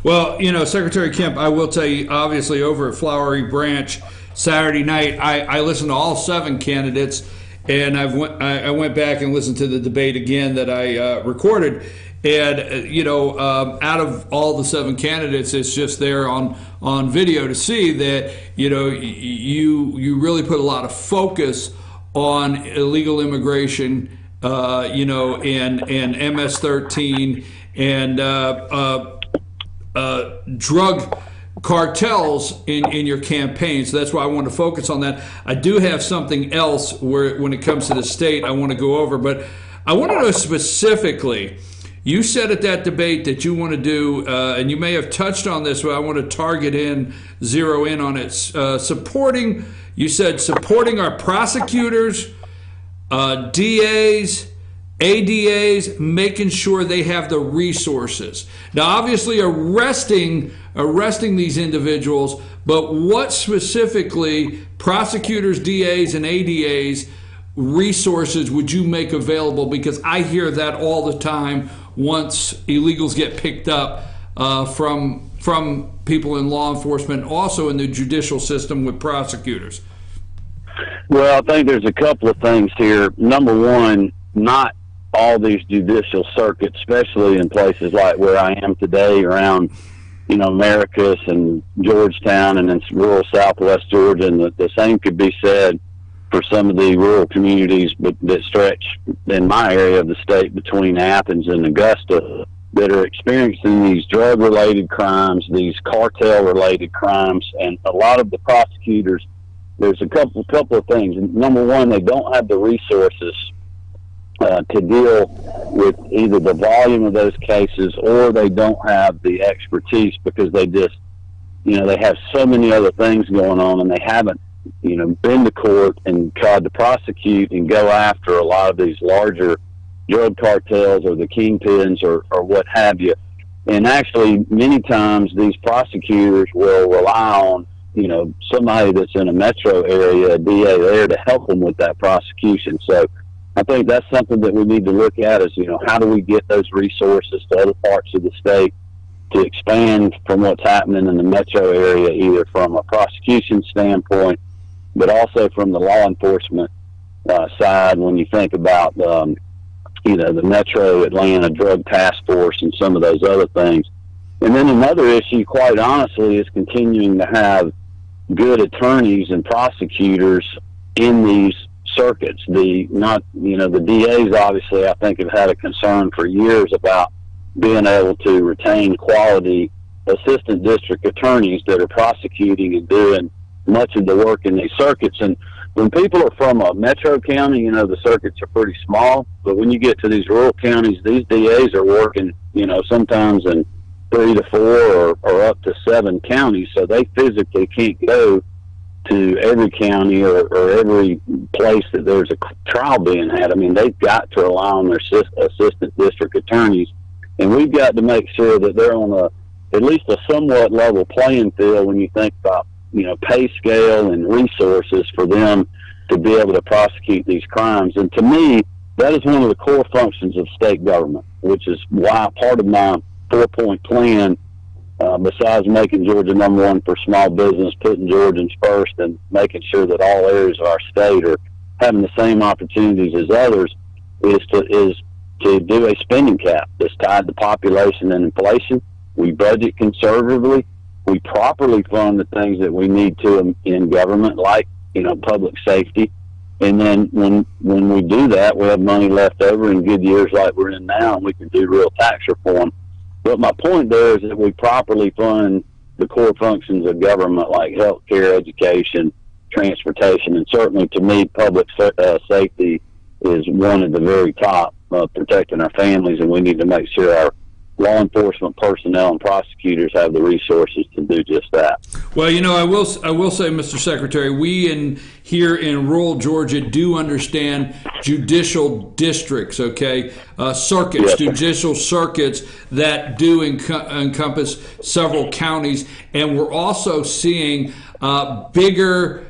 [SPEAKER 1] Well, Secretary Kemp, I will tell you, obviously over at Flowery Branch Saturday night, I listened to all 7 candidates, and I went back and listened to the debate again that I recorded. And, out of all the 7 candidates, it's just there on video to see that, you really put a lot of focus on illegal immigration, and MS-13 and drug cartels in your campaign. So that's why I want to focus on that. I do have something else when it comes to the state I want to go over, but I want to know specifically, you said at that debate that you want to do, and you may have touched on this, but I want to zero in on it, you said supporting our prosecutors, DAs, ADAs, making sure they have the resources. Now, obviously, arresting these individuals, but what specifically prosecutors, DAs, and ADAs resources would you make available? Because I hear that all the time once illegals get picked up from people in law enforcement, also in the judicial system with prosecutors.
[SPEAKER 14] Well, I think there's a couple of things here. Number one, not all these judicial circuits, especially in places like where I am today around, Maracus and Georgetown and in rural southwest Georgia, and the same could be said for some of the rural communities that stretch in my area of the state between Athens and Augusta that are experiencing these drug-related crimes, these cartel-related crimes, and a lot of the prosecutors, there's a couple of things. Number one, they don't have the resources to deal with either the volume of those cases, or they don't have the expertise because they just, they have so many other things going on, and they haven't, been to court and tried to prosecute and go after a lot of these larger drug cartels or the kingpins or what have you. And actually, many times these prosecutors will rely on, somebody that's in a metro area, a DA there, to help them with that prosecution. So I think that's something that we need to look at is, how do we get those resources to other parts of the state to expand from what's happening in the metro area, either from a prosecution standpoint, but also from the law enforcement side when you think about, the Metro Atlanta Drug Task Force and some of those other things. And then another issue, quite honestly, is continuing to have good attorneys and prosecutors in these circuits. The DAs obviously, I think, have had a concern for years about being able to retain quality assistant district attorneys that are prosecuting and doing much of the work in these circuits. And when people are from a metro county, the circuits are pretty small, but when you get to these rural counties, these DAs are working, sometimes in 3 to 4 or up to 7 counties, so they physically can't go to every county or every place that there's a trial being had. I mean, they've got to rely on their assistant district attorneys, and we've got to make sure that they're on at least a somewhat level playing field when you think about pay scale and resources for them to be able to prosecute these crimes. And to me, that is one of the core functions of state government, which is why part of my 4-point plan, besides making Georgia #1 for small business, putting Georgians first, and making sure that all areas of our state are having the same opportunities as others, is to do a spending cap that's tied to population and inflation. We budget conservatively. We properly fund the things that we need to in government, like, public safety. And then when we do that, we have money left over in good years like we're in now, and we can do real tax reform. But my point there is that we properly fund the core functions of government, like health care, education, transportation, and certainly to me, public safety is one at the very top, protecting our families, and we need to make sure law enforcement personnel and prosecutors have the resources to do just that.
[SPEAKER 1] Well, I will say, Mr. Secretary, we here in rural Georgia do understand judicial districts, okay, circuits,
[SPEAKER 14] Yes,
[SPEAKER 1] judicial circuits that do encompass several counties, and we're also seeing bigger,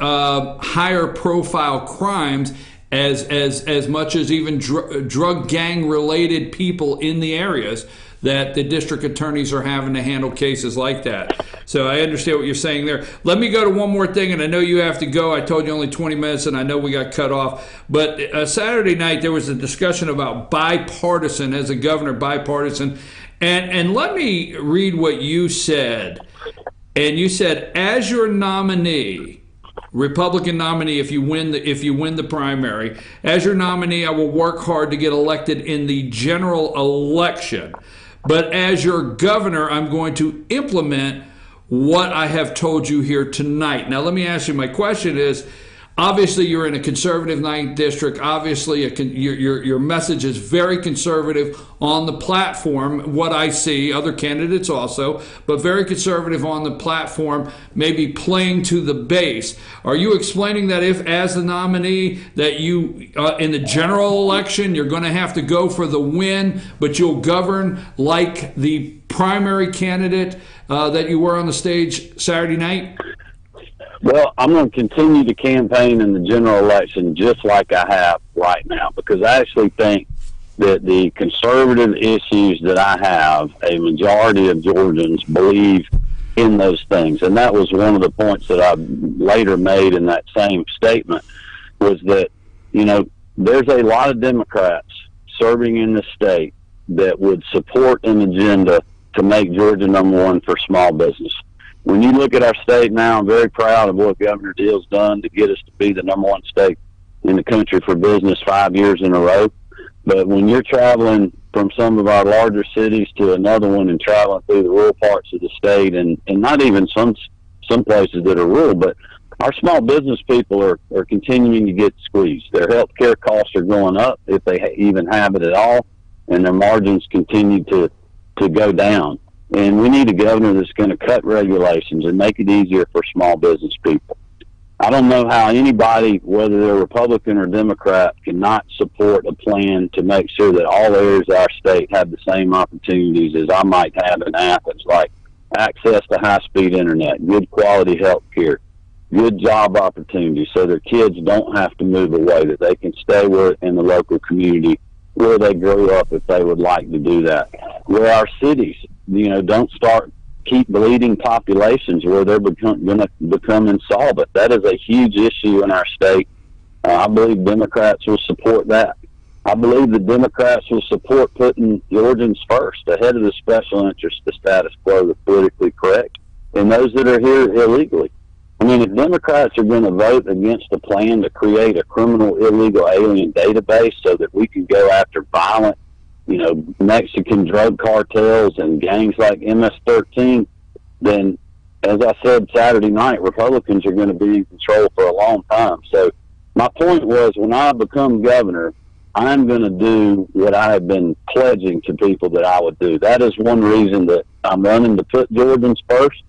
[SPEAKER 1] higher profile crimes. As much as even drug gang related people in the areas that the district attorneys are having to handle cases like that. So I understand what you're saying there. Let me go to one more thing, and I know you have to go. I told you only 20 minutes, and I know we got cut off. But Saturday night there was a discussion about bipartisan, as a governor, bipartisan. And let me read what you said. And you said, as your nominee, Republican nominee, if you win the primary, as your nominee, I will work hard to get elected in the general election. But as your governor, I'm going to implement what I have told you here tonight. Now, let me ask you, my question is, obviously you're in a conservative 9th district. Obviously your message is very conservative on the platform, what I see, other candidates also, but very conservative on the platform, maybe playing to the base. Are you explaining that if, as the nominee, that you, in the general election, you're going to have to go for the win, but you'll govern like the primary candidate that you were on the stage Saturday night?
[SPEAKER 14] Well, I'm going to continue to campaign in the general election just like I have right now, because I actually think that the conservative issues that I have, a majority of Georgians believe in those things. And that was one of the points that I later made in that same statement, was that, there's a lot of Democrats serving in the state that would support an agenda to make Georgia #1 for small business. When you look at our state now, I'm very proud of what Governor Deal's done to get us to be the #1 state in the country for business 5 years in a row. But when you're traveling from some of our larger cities to another one and traveling through the rural parts of the state, and not even some places that are rural, but our small business people are continuing to get squeezed. Their health care costs are going up, if they even have it at all, and their margins continue to go down. And we need a governor that's going to cut regulations and make it easier for small business people. I don't know how anybody, whether they're Republican or Democrat, cannot support a plan to make sure that all areas of our state have the same opportunities as I might have in Athens, like access to high-speed internet, good quality health care, good job opportunities so their kids don't have to move away, that they can stay in the local community where they grew up if they would like to do that. Where our cities, don't keep bleeding populations where they're going to become insolvent. That is a huge issue in our state. I believe Democrats will support that. I believe the Democrats will support putting Georgians first, ahead of the special interest, the status quo, the politically correct, and those that are here illegally. I mean, if Democrats are going to vote against a plan to create a criminal illegal alien database so that we can go after violent, Mexican drug cartels and gangs like MS-13, then, as I said Saturday night, Republicans are going to be in control for a long time. So my point was, when I become governor, I'm going to do what I have been pledging to people that I would do. That is one reason that I'm running to put Georgians first.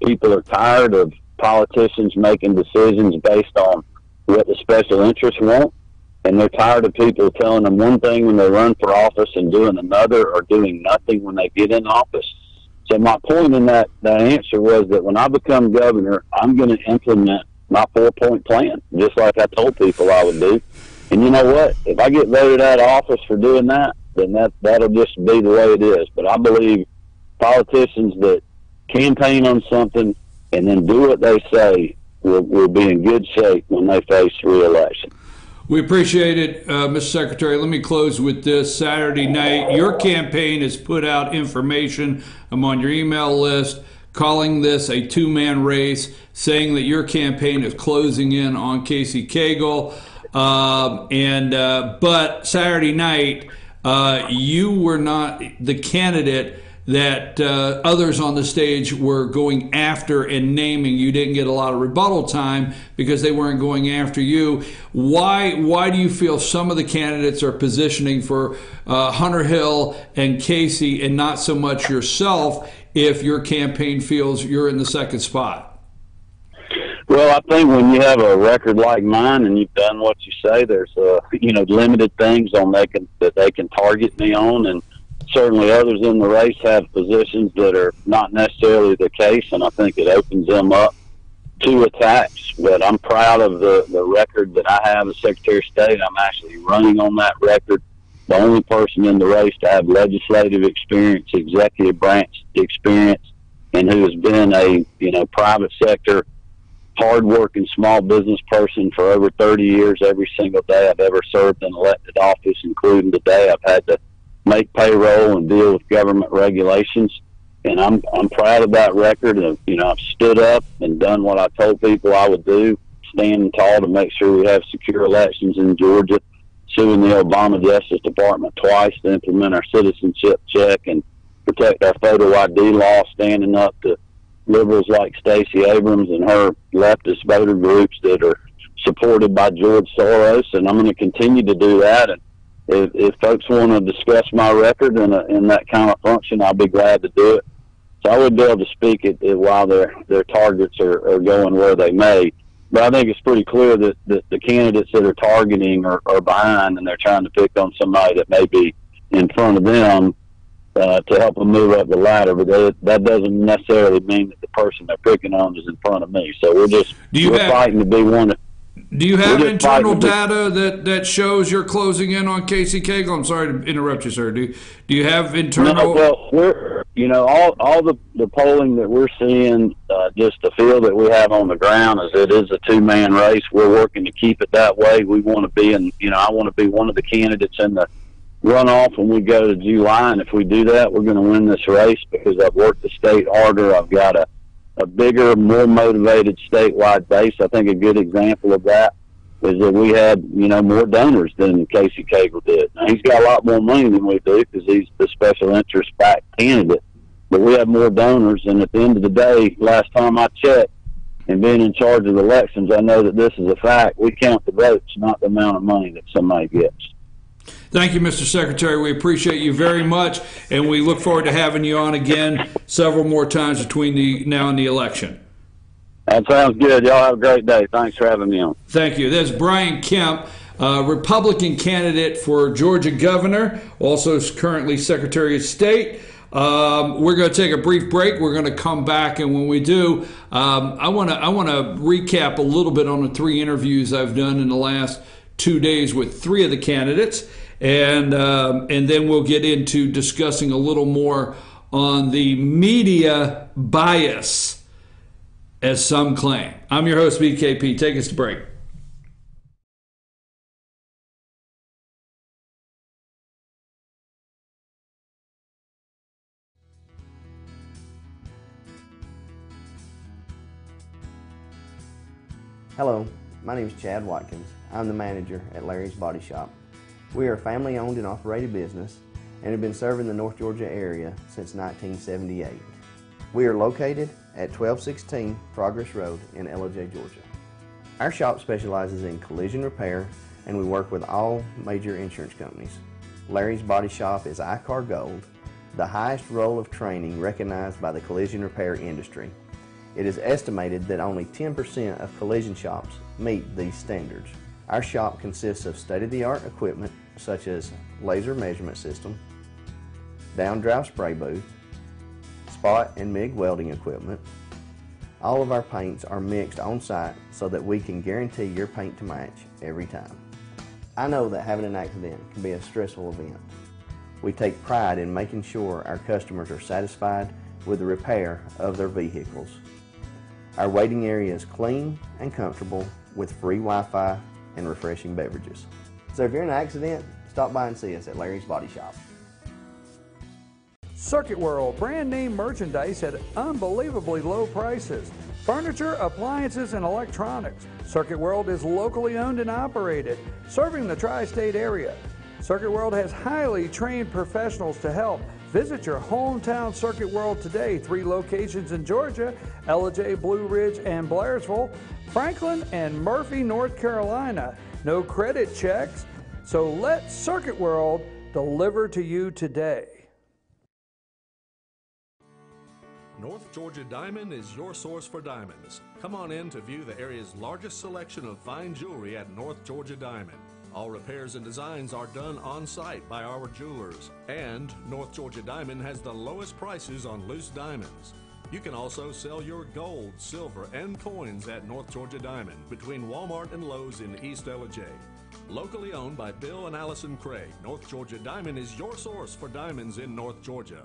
[SPEAKER 14] People are tired of politicians making decisions based on what the special interests want, and they're tired of people telling them one thing when they run for office and doing another, or doing nothing when they get in office. So my point in that answer was that when I become governor, I'm going to implement my 4-point plan, just like I told people I would do. And you know what? If I get voted out of office for doing that, then that'll just be the way it is. But I believe politicians that campaign on something and then do what they say will be in good shape when they face re-election.
[SPEAKER 1] We appreciate it, Mr. Secretary. Let me close with this. Saturday night, your campaign has put out information. I'm on your email list, calling this a two-man race, saying that your campaign is closing in on Casey Cagle. But Saturday night, you were not the candidate that others on the stage were going after and naming. You didn't get a lot of rebuttal time because they weren't going after you. Why do you feel some of the candidates are positioning for Hunter Hill and Casey and not so much yourself if your campaign feels you're in the second spot?
[SPEAKER 14] Well, I think when you have a record like mine and you've done what you say, there's limited things on that they can target me on, and certainly others in the race have positions that are not necessarily the case, and I think it opens them up to attacks. But I'm proud of the record that I have as Secretary of State. I'm actually running on that record, the only person in the race to have legislative experience, executive branch experience, and who has been a private sector, hard-working small business person for over 30 years. Every single day I've ever served in elected office, including today, I've had to make payroll and deal with government regulations, and I'm proud of that record. I've stood up and done what I told people I would do, standing tall to make sure we have secure elections in Georgia, suing the Obama Justice Department twice to implement our citizenship check and protect our photo ID law, standing up to liberals like Stacey Abrams and her leftist voter groups that are supported by George Soros, and I'm going to continue to do that. And if folks want to discuss my record in that kind of function, I'll be glad to do it. So I would be able to speak it while their targets are going where they may. But I think it's pretty clear that the candidates that are targeting are behind, and they're trying to pick on somebody that may be in front of them to help them move up the ladder. But that doesn't necessarily mean that the person they're picking on is in front of me. So we're fighting to be one.
[SPEAKER 1] Do you have internal data that shows you're closing in on Casey Cagle? I'm sorry to interrupt you, sir. Do you have internal?
[SPEAKER 14] No, well, we're all the polling that we're seeing, just the feel that we have on the ground is it is a two-man race. We're working to keep it that way. We want to be I want to be one of the candidates in the runoff when we go to July, and if we do that, we're going to win this race because I've worked the state harder. I've got a bigger, more motivated statewide base. I think a good example of that is that we had, more donors than Casey Cagle did. Now, he's got a lot more money than we do because he's the special interest backed candidate, but we have more donors. And at the end of the day, last time I checked, and being in charge of elections, I know that this is a fact. We count the votes, not the amount of money that somebody gets.
[SPEAKER 1] Thank you, Mr. Secretary. We appreciate you very much, and we look forward to having you on again several more times between now and the election.
[SPEAKER 14] That sounds good. Y'all have a great day. Thanks for having me on.
[SPEAKER 1] Thank you. There's Brian Kemp, Republican candidate for Georgia governor, also currently Secretary of State. We're going to take a brief break. We're going to come back, and when we do, I want to recap a little bit on the 3 interviews I've done in the last 2 days with 3 of the candidates. And then we'll get into discussing a little more on the media bias, as some claim. I'm your host, BKP. Take us to break.
[SPEAKER 15] Hello, my name is Chad Watkins. I'm the manager at Larry's Body Shop. We are a family-owned and operated business and have been serving the North Georgia area since 1978. We are located at 1216 Progress Road in Ellijay, Georgia. Our shop specializes in collision repair, and we work with all major insurance companies. Larry's Body Shop is ICAR Gold, the highest role of training recognized by the collision repair industry. It is estimated that only 10% of collision shops meet these standards. Our shop consists of state-of-the-art equipment such as laser measurement system, down-drive spray booth, spot and MIG welding equipment. All of our paints are mixed on-site so that we can guarantee your paint to match every time. I know that having an accident can be a stressful event. We take pride in making sure our customers are satisfied with the repair of their vehicles. Our waiting area is clean and comfortable with free Wi-Fi and refreshing beverages. So if you're in an accident, stop by and see us at Larry's Body Shop.
[SPEAKER 16] Circuit World, brand name merchandise at unbelievably low prices. Furniture, appliances, and electronics. Circuit World is locally owned and operated, serving the tri-state area. Circuit World has highly trained professionals to help Visit your hometown Circuit World today. 3 locations in Georgia, Ellijay, Blue Ridge, and Blairsville, Franklin, and Murphy, North Carolina. No credit checks, so let Circuit World deliver to you today.
[SPEAKER 17] North Georgia Diamond is your source for diamonds. Come on in to view the area's largest selection of fine jewelry at North Georgia Diamond. All repairs and designs are done on site by our jewelers. And North Georgia Diamond has the lowest prices on loose diamonds. You can also sell your gold, silver, and coins at North Georgia Diamond between Walmart and Lowe's in East Ellijay. Locally owned by Bill and Allison Craig, North Georgia Diamond is your source for diamonds in North Georgia.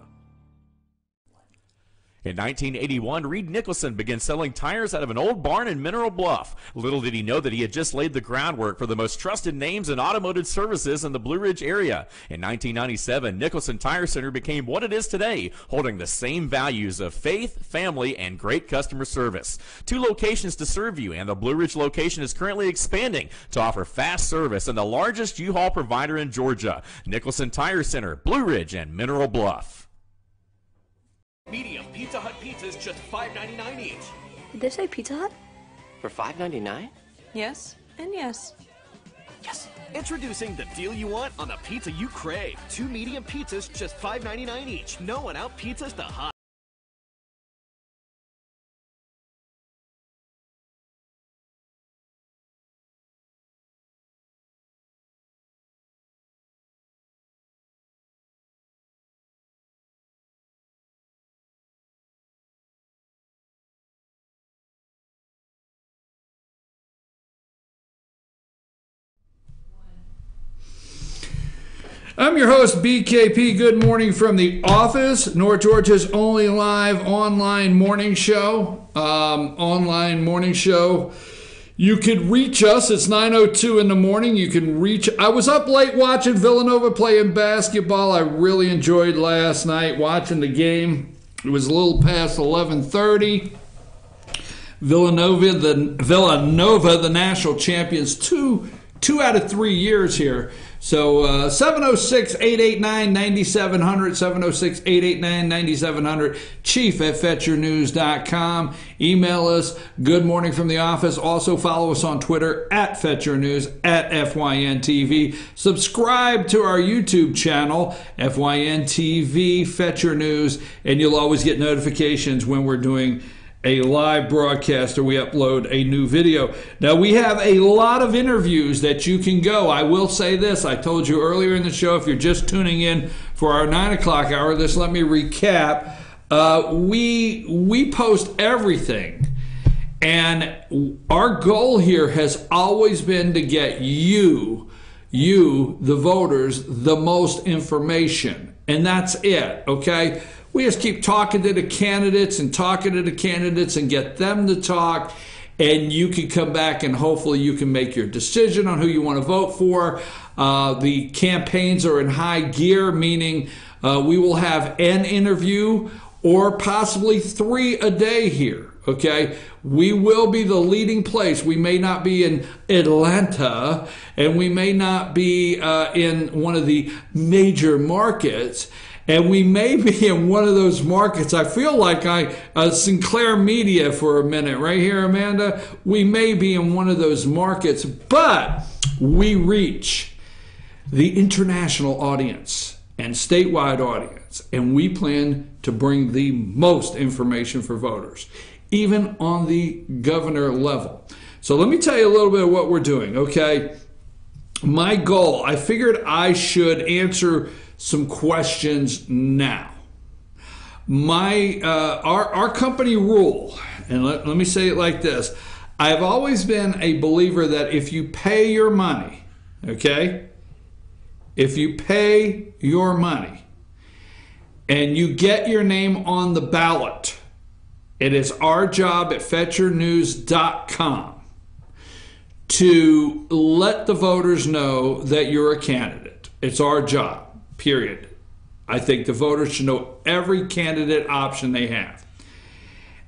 [SPEAKER 8] In 1981, Reed Nicholson began selling tires out of an old barn in Mineral Bluff. Little did he know that he had just laid the groundwork for the most trusted names in automotive services in the Blue Ridge area. In 1997, Nicholson Tire Center became what it is today, holding the same values of faith, family, and great customer service. 2 locations to serve you, and the Blue Ridge location is currently expanding to offer fast service and the largest U-Haul provider in Georgia. Nicholson Tire Center, Blue Ridge, and Mineral Bluff.
[SPEAKER 18] Medium Pizza Hut pizzas, just $5.99 each.
[SPEAKER 19] Did they say Pizza Hut?
[SPEAKER 18] For $5.99?
[SPEAKER 19] Yes, and yes.
[SPEAKER 18] Yes. Introducing the deal you want on the pizza you crave. 2 medium pizzas, just $5.99 each. No one out pizzas the hot.
[SPEAKER 1] I'm your host, BKP. Good morning from the office. North Georgia's only live online morning show. You could reach us. It's 9:02 in the morning. You can reach. I was up late watching Villanova playing basketball. I really enjoyed last night watching the game. It was a little past 11:30. Villanova, the national champions, two out of 3 years here. So 706-889-9700, 706-889-9700, chief@FetcherNews.com. Email us, good morning from the office. Also follow us on Twitter @FetcherNews, @FYNTV. Subscribe to our YouTube channel, FYNTV, Fetcher News, and you'll always get notifications when we're doing a live broadcast or we upload a new video. Now, we have a lot of interviews that you can go. I will say this. I told you earlier in the show, if you're just tuning in for our 9 o'clock hour, let me recap. We post everything. And our goal here has always been to get you, the voters, the most information. And that's it, okay? We just keep talking to the candidates and get them to talk, and you can come back and hopefully you can make your decision on who you want to vote for. The campaigns are in high gear, meaning we will have an interview or possibly 3 a day here, okay? We will be the leading place. We may not be in Atlanta, and we may not be in one of the major markets. And we may be in one of those markets. I feel like Sinclair Media for a minute, right here, Amanda. We may be in one of those markets, but we reach the international audience and statewide audience, and we plan to bring the most information for voters, even on the governor level. So let me tell you a little bit of what we're doing, okay? My goal, I figured I should answer some questions now. Our company rule, and let me say it like this. I've always been a believer that if you pay your money, okay? If you pay your money and you get your name on the ballot, it is our job at FetcherNews.com to let the voters know that you're a candidate. It's our job. Period. I think the voters should know every candidate option they have.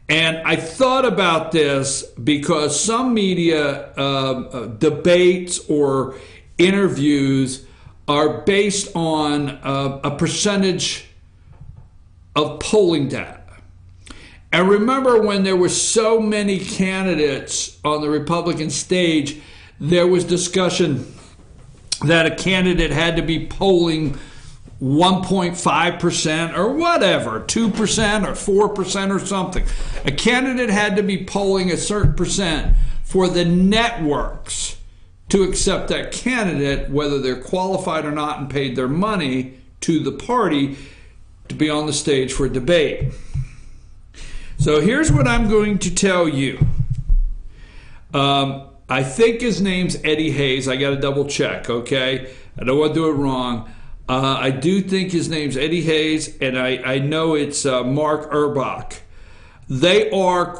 [SPEAKER 1] And I thought about this because some media debates or interviews are based on a percentage of polling data. And remember, when there were so many candidates on the Republican stage, there was discussion that a candidate had to be polling 1.5% or whatever, 2% or 4% or something. A candidate had to be polling a certain percent for the networks to accept that candidate, whether they're qualified or not and paid their money to the party to be on the stage for a debate. So here's what I'm going to tell you. I think his name's Eddie Hayes. I got to double check, okay? I don't want to do it wrong. I do think his name's Eddie Hayes, and I know it's Mark Erbach. They are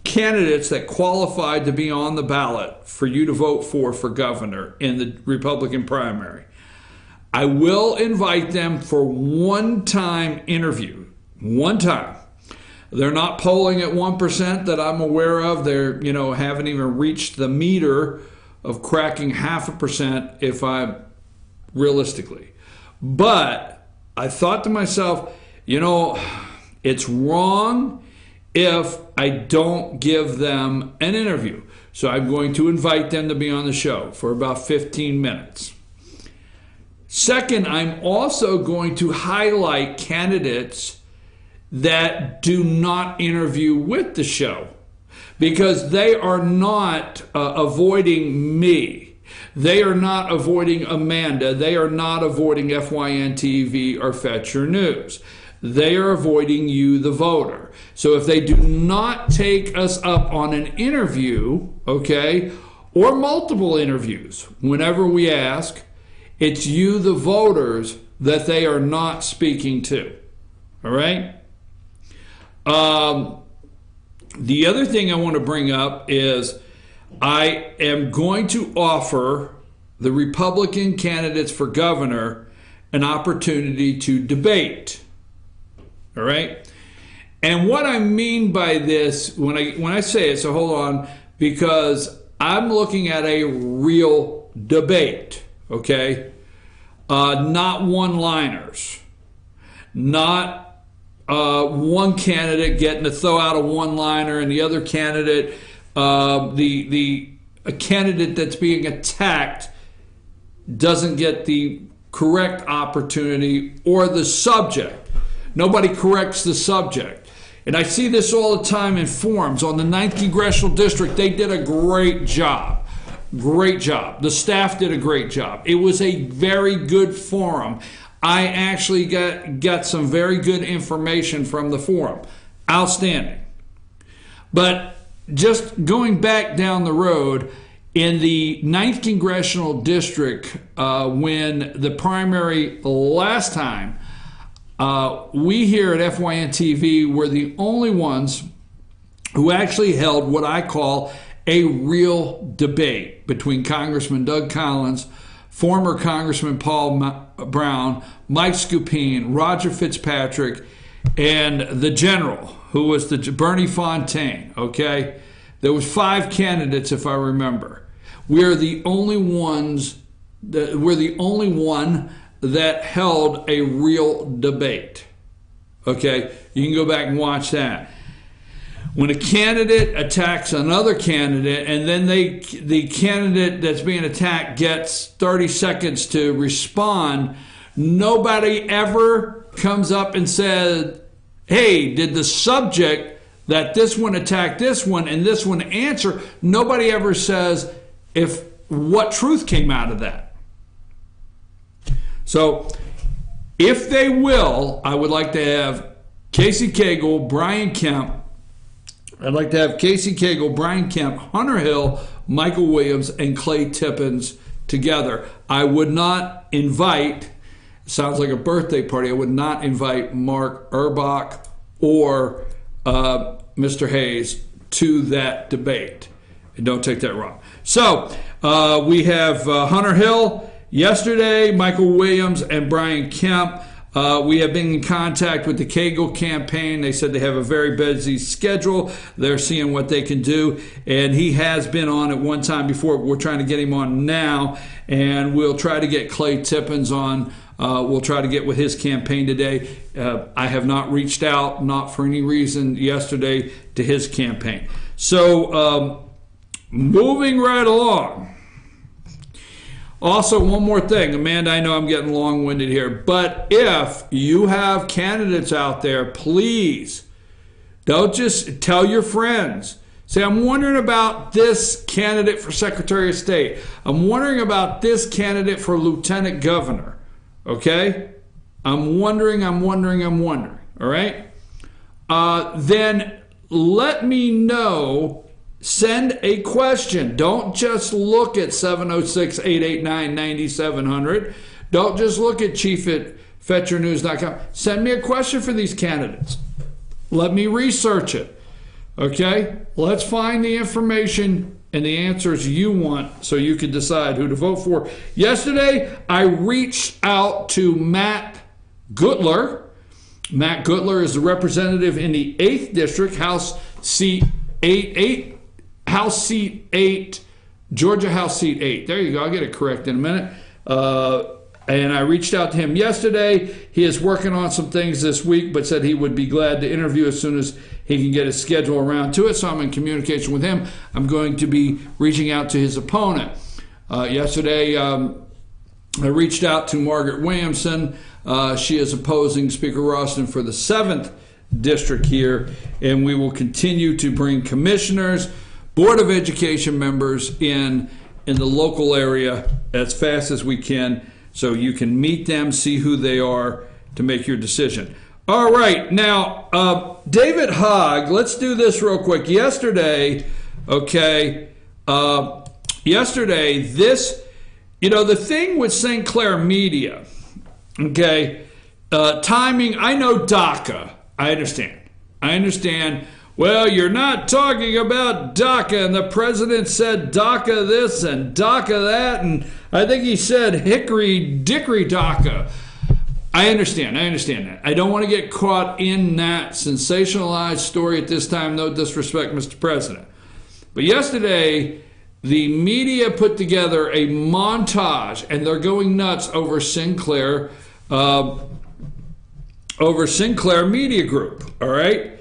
[SPEAKER 1] candidates that qualified to be on the ballot for you to vote for governor in the Republican primary. I will invite them for one-time interview. One time. They're not polling at 1% that I'm aware of. They're, haven't even reached the meter of cracking 0.5% if I'm realistically. But I thought to myself, it's wrong if I don't give them an interview. So I'm going to invite them to be on the show for about 15 minutes. Second, I'm also going to highlight candidates that do not interview with the show because they are not avoiding me. They are not avoiding Amanda. They are not avoiding FYN TV or Fetcher News. They are avoiding you, the voter. So if they do not take us up on an interview, okay, or multiple interviews, whenever we ask, it's you, the voters, that they are not speaking to. All right? The other thing I want to bring up is I am going to offer the Republican candidates for governor an opportunity to debate. All right? And what I mean by this, when I say it, so hold on, because I'm looking at a real debate, okay? Not one-liners, not one candidate getting to throw out a one-liner and the other candidate, a candidate that's being attacked doesn't get the correct opportunity or the subject. Nobody corrects the subject. And I see this all the time in forums. On the 9th Congressional District, they did a great job. Great job. The staff did a great job. It was a very good forum. I actually got some very good information from the forum. Outstanding. But just going back down the road, in the 9th Congressional District, when the primary last time, we here at FYN TV were the only ones who actually held what I call a real debate between Congressman Doug Collins, former Congressman Paul Brown, Mike Skupin, Roger Fitzpatrick, and the general, who was the Bernie Fontaine, okay? There was 5 candidates, if I remember. We're the only one that held a real debate. Okay? You can go back and watch that. When a candidate attacks another candidate and then the candidate that's being attacked gets 30 seconds to respond, nobody ever comes up and said, hey, did the subject that this one attacked this one and this one answer? Nobody ever says what truth came out of that. So if they will, I would like to have Casey Cagle, Brian Kemp. I'd like to have Casey Cagle, Brian Kemp, Hunter Hill, Michael Williams, and Clay Tippins together. I would not invite, sounds like a birthday party, I would not invite Mark Erbach or Mr. Hayes to that debate. And don't take that wrong. So we have Hunter Hill yesterday, Michael Williams, and Brian Kemp. We have been in contact with the Cagle campaign. They said they have a very busy schedule. They're seeing what they can do. And he has been on at one time before. We're trying to get him on now. And we'll try to get Clay Tippins on We'll try to get with his campaign today. I have not reached out, not for any reason, yesterday to his campaign. So moving right along. Also, one more thing. Amanda, I know I'm getting long-winded here, but if you have candidates out there, please don't just tell your friends. Say, I'm wondering about this candidate for Secretary of State. I'm wondering about this candidate for Lieutenant Governor. Okay? I'm wondering. All right? Then let me know. Send a question. Don't just look at 706-889-9700. Don't just look at chief@fetchernews.com. Send me a question for these candidates. Let me research it. Okay? Let's find the information and the answers you want so you can decide who to vote for. Yesterday, I reached out to Matt Gutler. Matt Gutler is the representative in the 8th District, House Seat 8, Georgia House Seat 8. There you go. I'll get it correct in a minute. And I reached out to him yesterday. He is working on some things this week, but said he would be glad to interview as soon as he can get his schedule around to it. So I'm in communication with him. I'm going to be reaching out to his opponent. Yesterday, I reached out to Margaret Williamson. She is opposing Speaker Ralston for the 7th District here, and we will continue to bring commissioners, Board of Education members in the local area as fast as we can so you can meet them, see who they are to make your decision. All right, now, David Hogg, let's do this real quick. Yesterday, the thing with St. Clair Media, timing, I know DACA, I understand. Well, you're not talking about DACA, and the president said DACA this and DACA that, and I think he said hickory dickory DACA. I understand that. I don't want to get caught in that sensationalized story at this time. No disrespect, Mr. President. But yesterday, the media put together a montage, and they're going nuts over Sinclair Media Group, all right?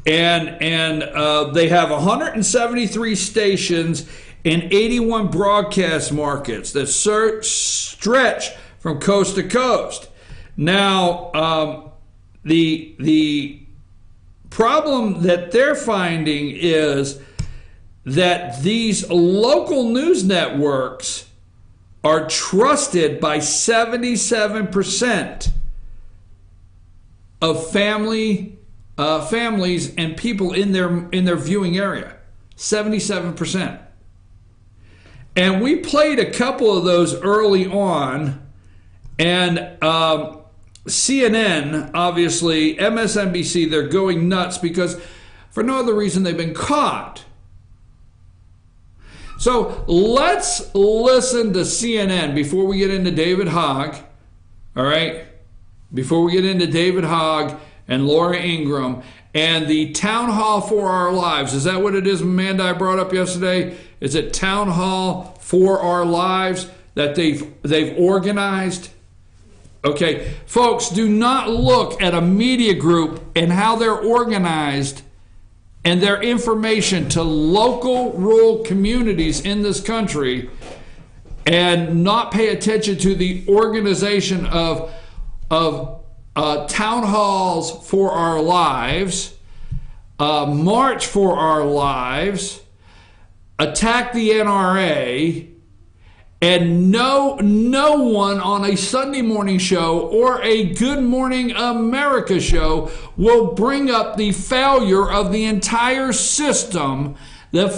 [SPEAKER 1] And they have 173 stations in 81 broadcast markets that stretch from coast to coast. Now, the problem that they're finding is that these local news networks are trusted by 77% of families and people in their viewing area. 77%. And we played a couple of those early on, and CNN, obviously, MSNBC, they're going nuts because for no other reason they've been caught. So let's listen to CNN before we get into David Hogg, all right? Before we get into David Hogg and Laura Ingraham and the Town Hall for Our Lives. Is that what it is, Amanda, I brought up yesterday? Is it Town Hall for Our Lives that they've organized? Okay, folks, do not look at a media group and how they're organized and their information to local rural communities in this country and not pay attention to the organization of Town Halls for Our Lives, March for Our Lives, Attack the NRA, and no one on a Sunday morning show or a Good Morning America show will bring up the failure of the entire system, that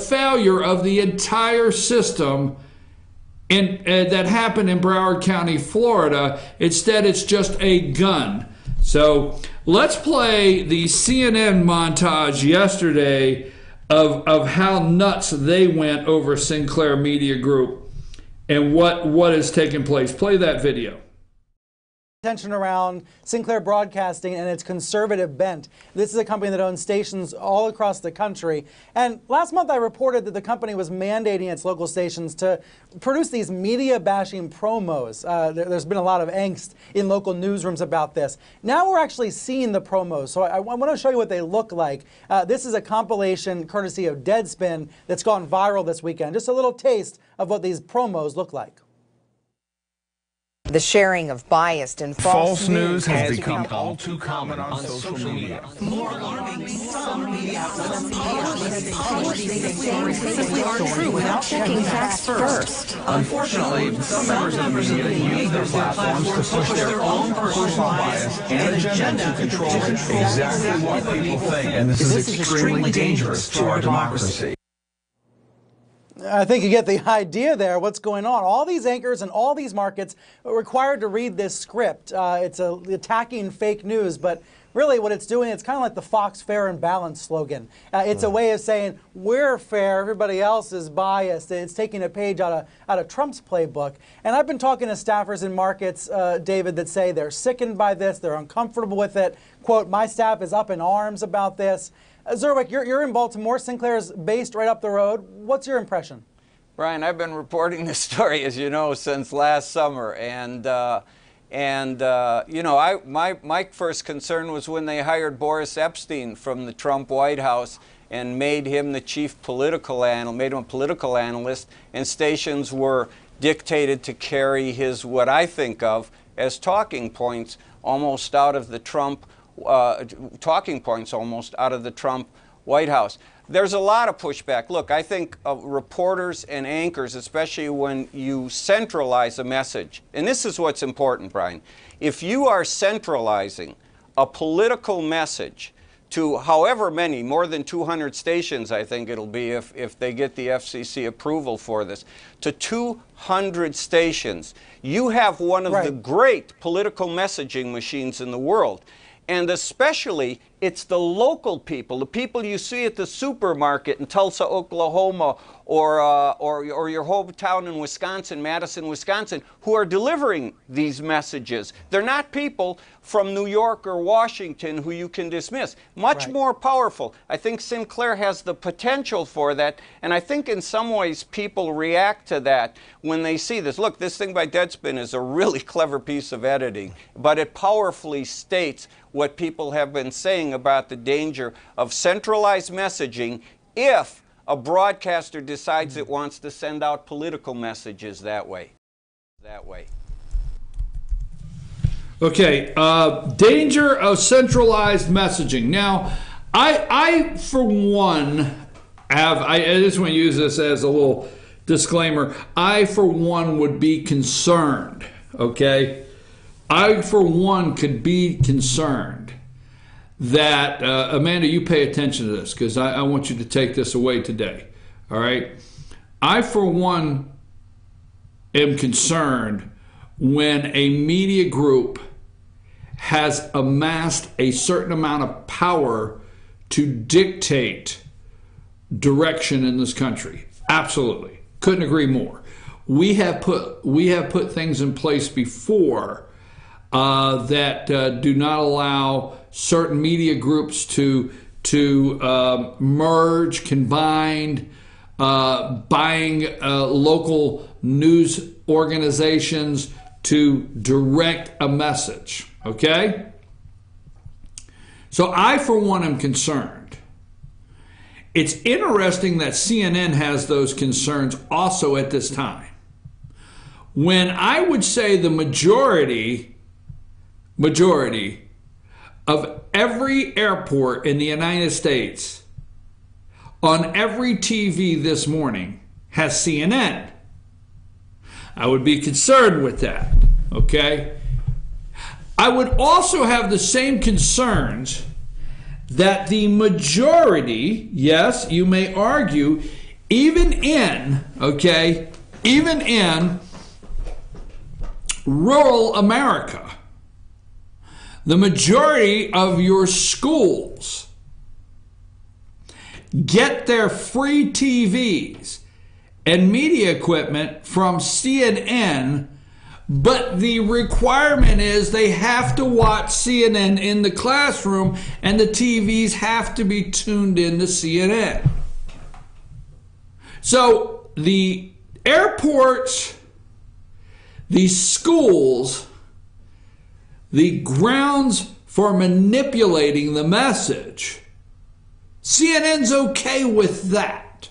[SPEAKER 1] happened in Broward County, Florida. Instead, it's just a gun. So let's play the CNN montage yesterday of how nuts they went over Sinclair Media Group and what has taken place. Play that video.
[SPEAKER 20] Attention around Sinclair Broadcasting and its conservative bent. This is a company that owns stations all across the country. And last month I reported that the company was mandating its local stations to produce these media bashing promos. There's been a lot of angst in local newsrooms about this. Now we're actually seeing the promos. So I want to show you what they look like. This is a compilation courtesy of Deadspin that's gone viral this weekend. Just a little taste of what these promos look like.
[SPEAKER 21] The sharing of biased and
[SPEAKER 22] false news has become all too common on social media.
[SPEAKER 12] More alarming, some media outlets publish these
[SPEAKER 21] simply aren't true without checking facts first.
[SPEAKER 22] Unfortunately, some members of the media use their platforms to push their own personal bias and agenda to control exactly what people think, and this is extremely dangerous to our democracy.
[SPEAKER 20] I think you get the idea there, what's going on. All these anchors and all these markets are required to read this script. It's attacking fake news, but really what it's doing, it's kind of like the Fox Fair and Balanced slogan. It's a way of saying, we're fair, everybody else is biased. It's taking a page out of Trump's playbook. And I've been talking to staffers in markets, David, that say they're sickened by this, they're uncomfortable with it. Quote, my staff is up in arms about this. Zerwick, you're in Baltimore. Sinclair's based right up the road. What's your impression?
[SPEAKER 23] Brian, I've been reporting this story, as you know, since last summer. And you know, my first concern was when they hired Boris Epstein from the Trump White House and made him the chief political analyst, made him a political analyst, and stations were dictated to carry his, what I think of as talking points almost out of the Trump White House. There's a lot of pushback. Look, I think reporters and anchors, especially when you centralize a message, and this is what's important, Brian, if you are centralizing a political message to however many, more than 200 stations, I think it'll be if they get the FCC approval for this, to 200 stations, you have one of the great political messaging machines in the world. And especially, it's the local people, the people you see at the supermarket in Tulsa, Oklahoma, or your hometown in Wisconsin, Madison, Wisconsin, who are delivering these messages. They're not people from New York or Washington who you can dismiss. Much more powerful. I think Sinclair has the potential for that, and I think in some ways people react to that when they see this. Look, this thing by Deadspin is a really clever piece of editing, but it powerfully states what people have been saying about the danger of centralized messaging if a broadcaster decides it wants to send out political messages that way.
[SPEAKER 1] Okay, danger of centralized messaging. Now, I for one, I just want to use this as a little disclaimer. I, for one, would be concerned, okay? I, for one, could be concerned that, Amanda, you pay attention to this because I want you to take this away today, all right? I, for one, am concerned when a media group has amassed a certain amount of power to dictate direction in this country. Absolutely. Couldn't agree more. We have put things in place before that do not allow certain media groups to merge, combine, buying local news organizations to direct a message. Okay? So I, for one, am concerned. It's interesting that CNN has those concerns also at this time. When I would say the majority of every airport in the United States on every TV this morning has CNN. I would be concerned with that, okay? I would also have the same concerns that the majority, yes, you may argue, even in rural America, the majority of your schools get their free TVs and media equipment from CNN But the requirement is they have to watch CNN in the classroom, and the TVs have to be tuned in to CNN. So the airports, the schools, the grounds for manipulating the message, CNN's okay with that.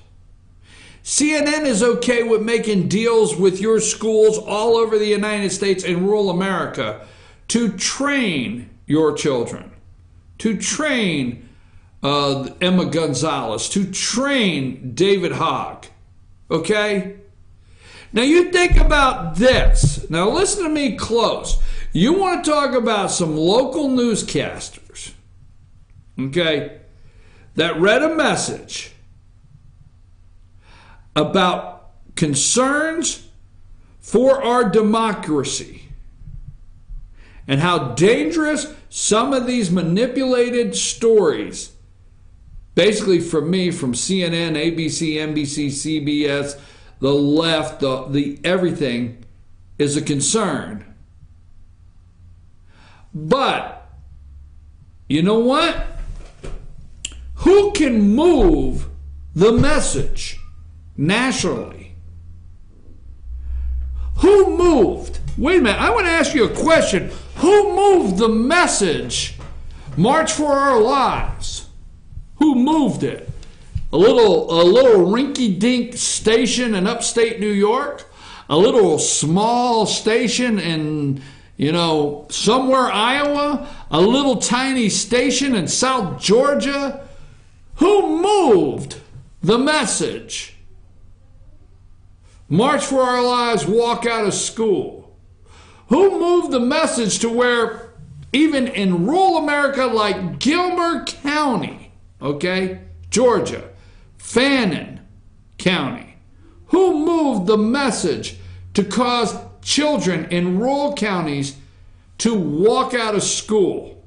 [SPEAKER 1] CNN is okay with making deals with your schools all over the United States and rural America to train your children, to train Emma Gonzalez, to train David Hogg. Okay? Now you think about this. Now listen to me close. You want to talk about some local newscasters, okay, that read a message about concerns for our democracy and how dangerous some of these manipulated stories, basically from me, from CNN, ABC, NBC, CBS, the left, the everything is a concern. But you know what? Who can move the message nationally? Who moved? Wait a minute, I want to ask you a question. Who moved the message, March for Our Lives? Who moved it? A little rinky-dink station in upstate New York? A little small station in, somewhere Iowa? A little tiny station in South Georgia? Who moved the message? March for Our Lives, walk out of school. Who moved the message to where even in rural America like Gilmer County, okay, Georgia, Fannin County, who moved the message to cause children in rural counties to walk out of school?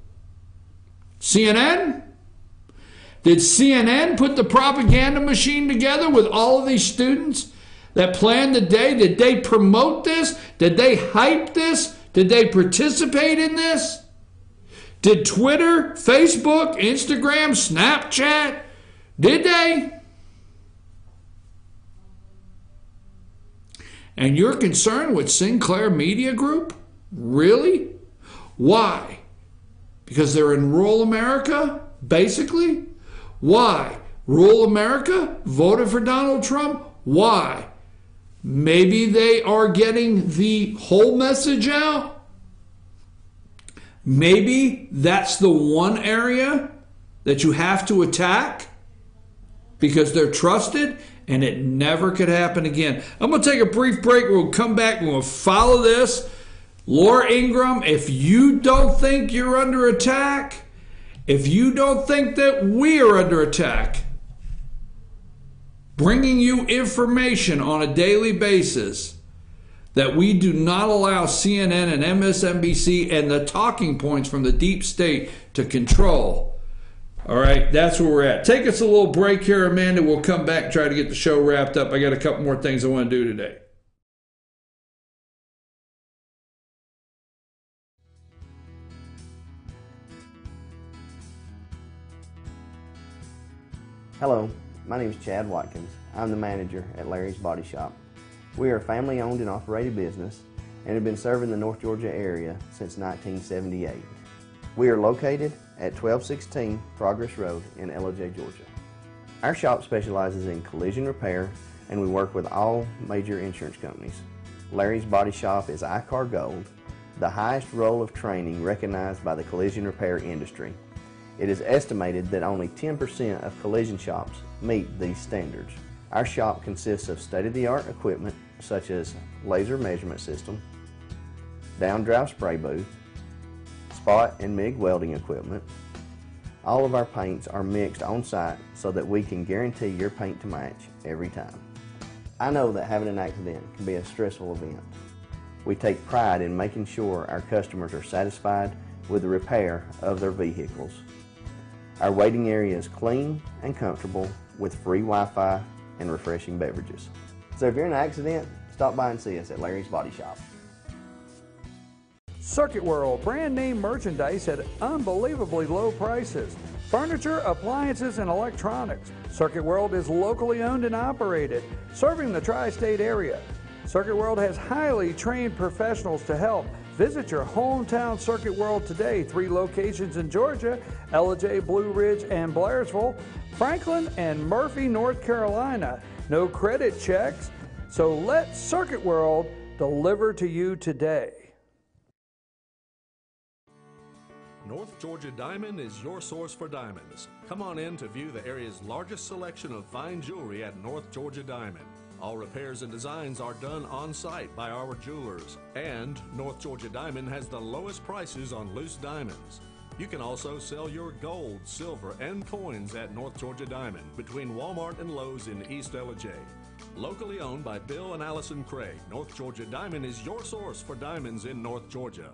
[SPEAKER 1] CNN? Did CNN put the propaganda machine together with all of these students that planned the day? Did they promote this? Did they hype this? Did they participate in this? Did Twitter, Facebook, Instagram, Snapchat, did they? And you're concerned with Sinclair Media Group? Really? Why? Because they're in rural America, basically? Why? Rural America voted for Donald Trump? Why? Maybe they are getting the whole message out? Maybe that's the one area that you have to attack because they're trusted and it never could happen again. I'm going to take a brief break. We'll come back and we'll follow this. Laura Ingraham, if you don't think you're under attack, if you don't think that we are under attack, bringing you information on a daily basis that we do not allow CNN and MSNBC and the talking points from the deep state to control. All right, that's where we're at. Take us a little break here, Amanda. We'll come back and try to get the show wrapped up. I got a couple more things I want to do today.
[SPEAKER 15] Hello, my name is Chad Watkins. I'm the manager at Larry's Body Shop. We are a family-owned and operated business and have been serving the North Georgia area since 1978. We are located at 1216 Progress Road in LOJ, Georgia. Our shop specializes in collision repair and we work with all major insurance companies. Larry's Body Shop is ICAR Gold, the highest role of training recognized by the collision repair industry. It is estimated that only 10% of collision shops meet these standards. Our shop consists of state-of-the-art equipment such as laser measurement system, down-drive spray booth, spot and MIG welding equipment. All of our paints are mixed on site so that we can guarantee your paint to match every time. I know that having an accident can be a stressful event. We take pride in making sure our customers are satisfied with the repair of their vehicles. Our waiting area is clean and comfortable with free Wi-Fi and refreshing beverages. So if you're in an accident, stop by and see us at Larry's Body Shop.
[SPEAKER 16] Circuit World, brand name merchandise at unbelievably low prices. Furniture, appliances, and electronics. Circuit World is locally owned and operated, serving the tri-state area. Circuit World has highly trained professionals to help. Visit your hometown Circuit World today. 3 locations in Georgia, Ellijay, Blue Ridge, and Blairsville, Franklin, and Murphy, North Carolina. No credit checks, so let Circuit World deliver to you today.
[SPEAKER 17] North Georgia Diamond is your source for diamonds. Come on in to view the area's largest selection of fine jewelry at North Georgia Diamond. All repairs and designs are done on site by our jewelers. And North Georgia Diamond has the lowest prices on loose diamonds. You can also sell your gold, silver, and coins at North Georgia Diamond between Walmart and Lowe's in East Ellijay. Locally owned by Bill and Allison Craig, North Georgia Diamond is your source for diamonds in North Georgia.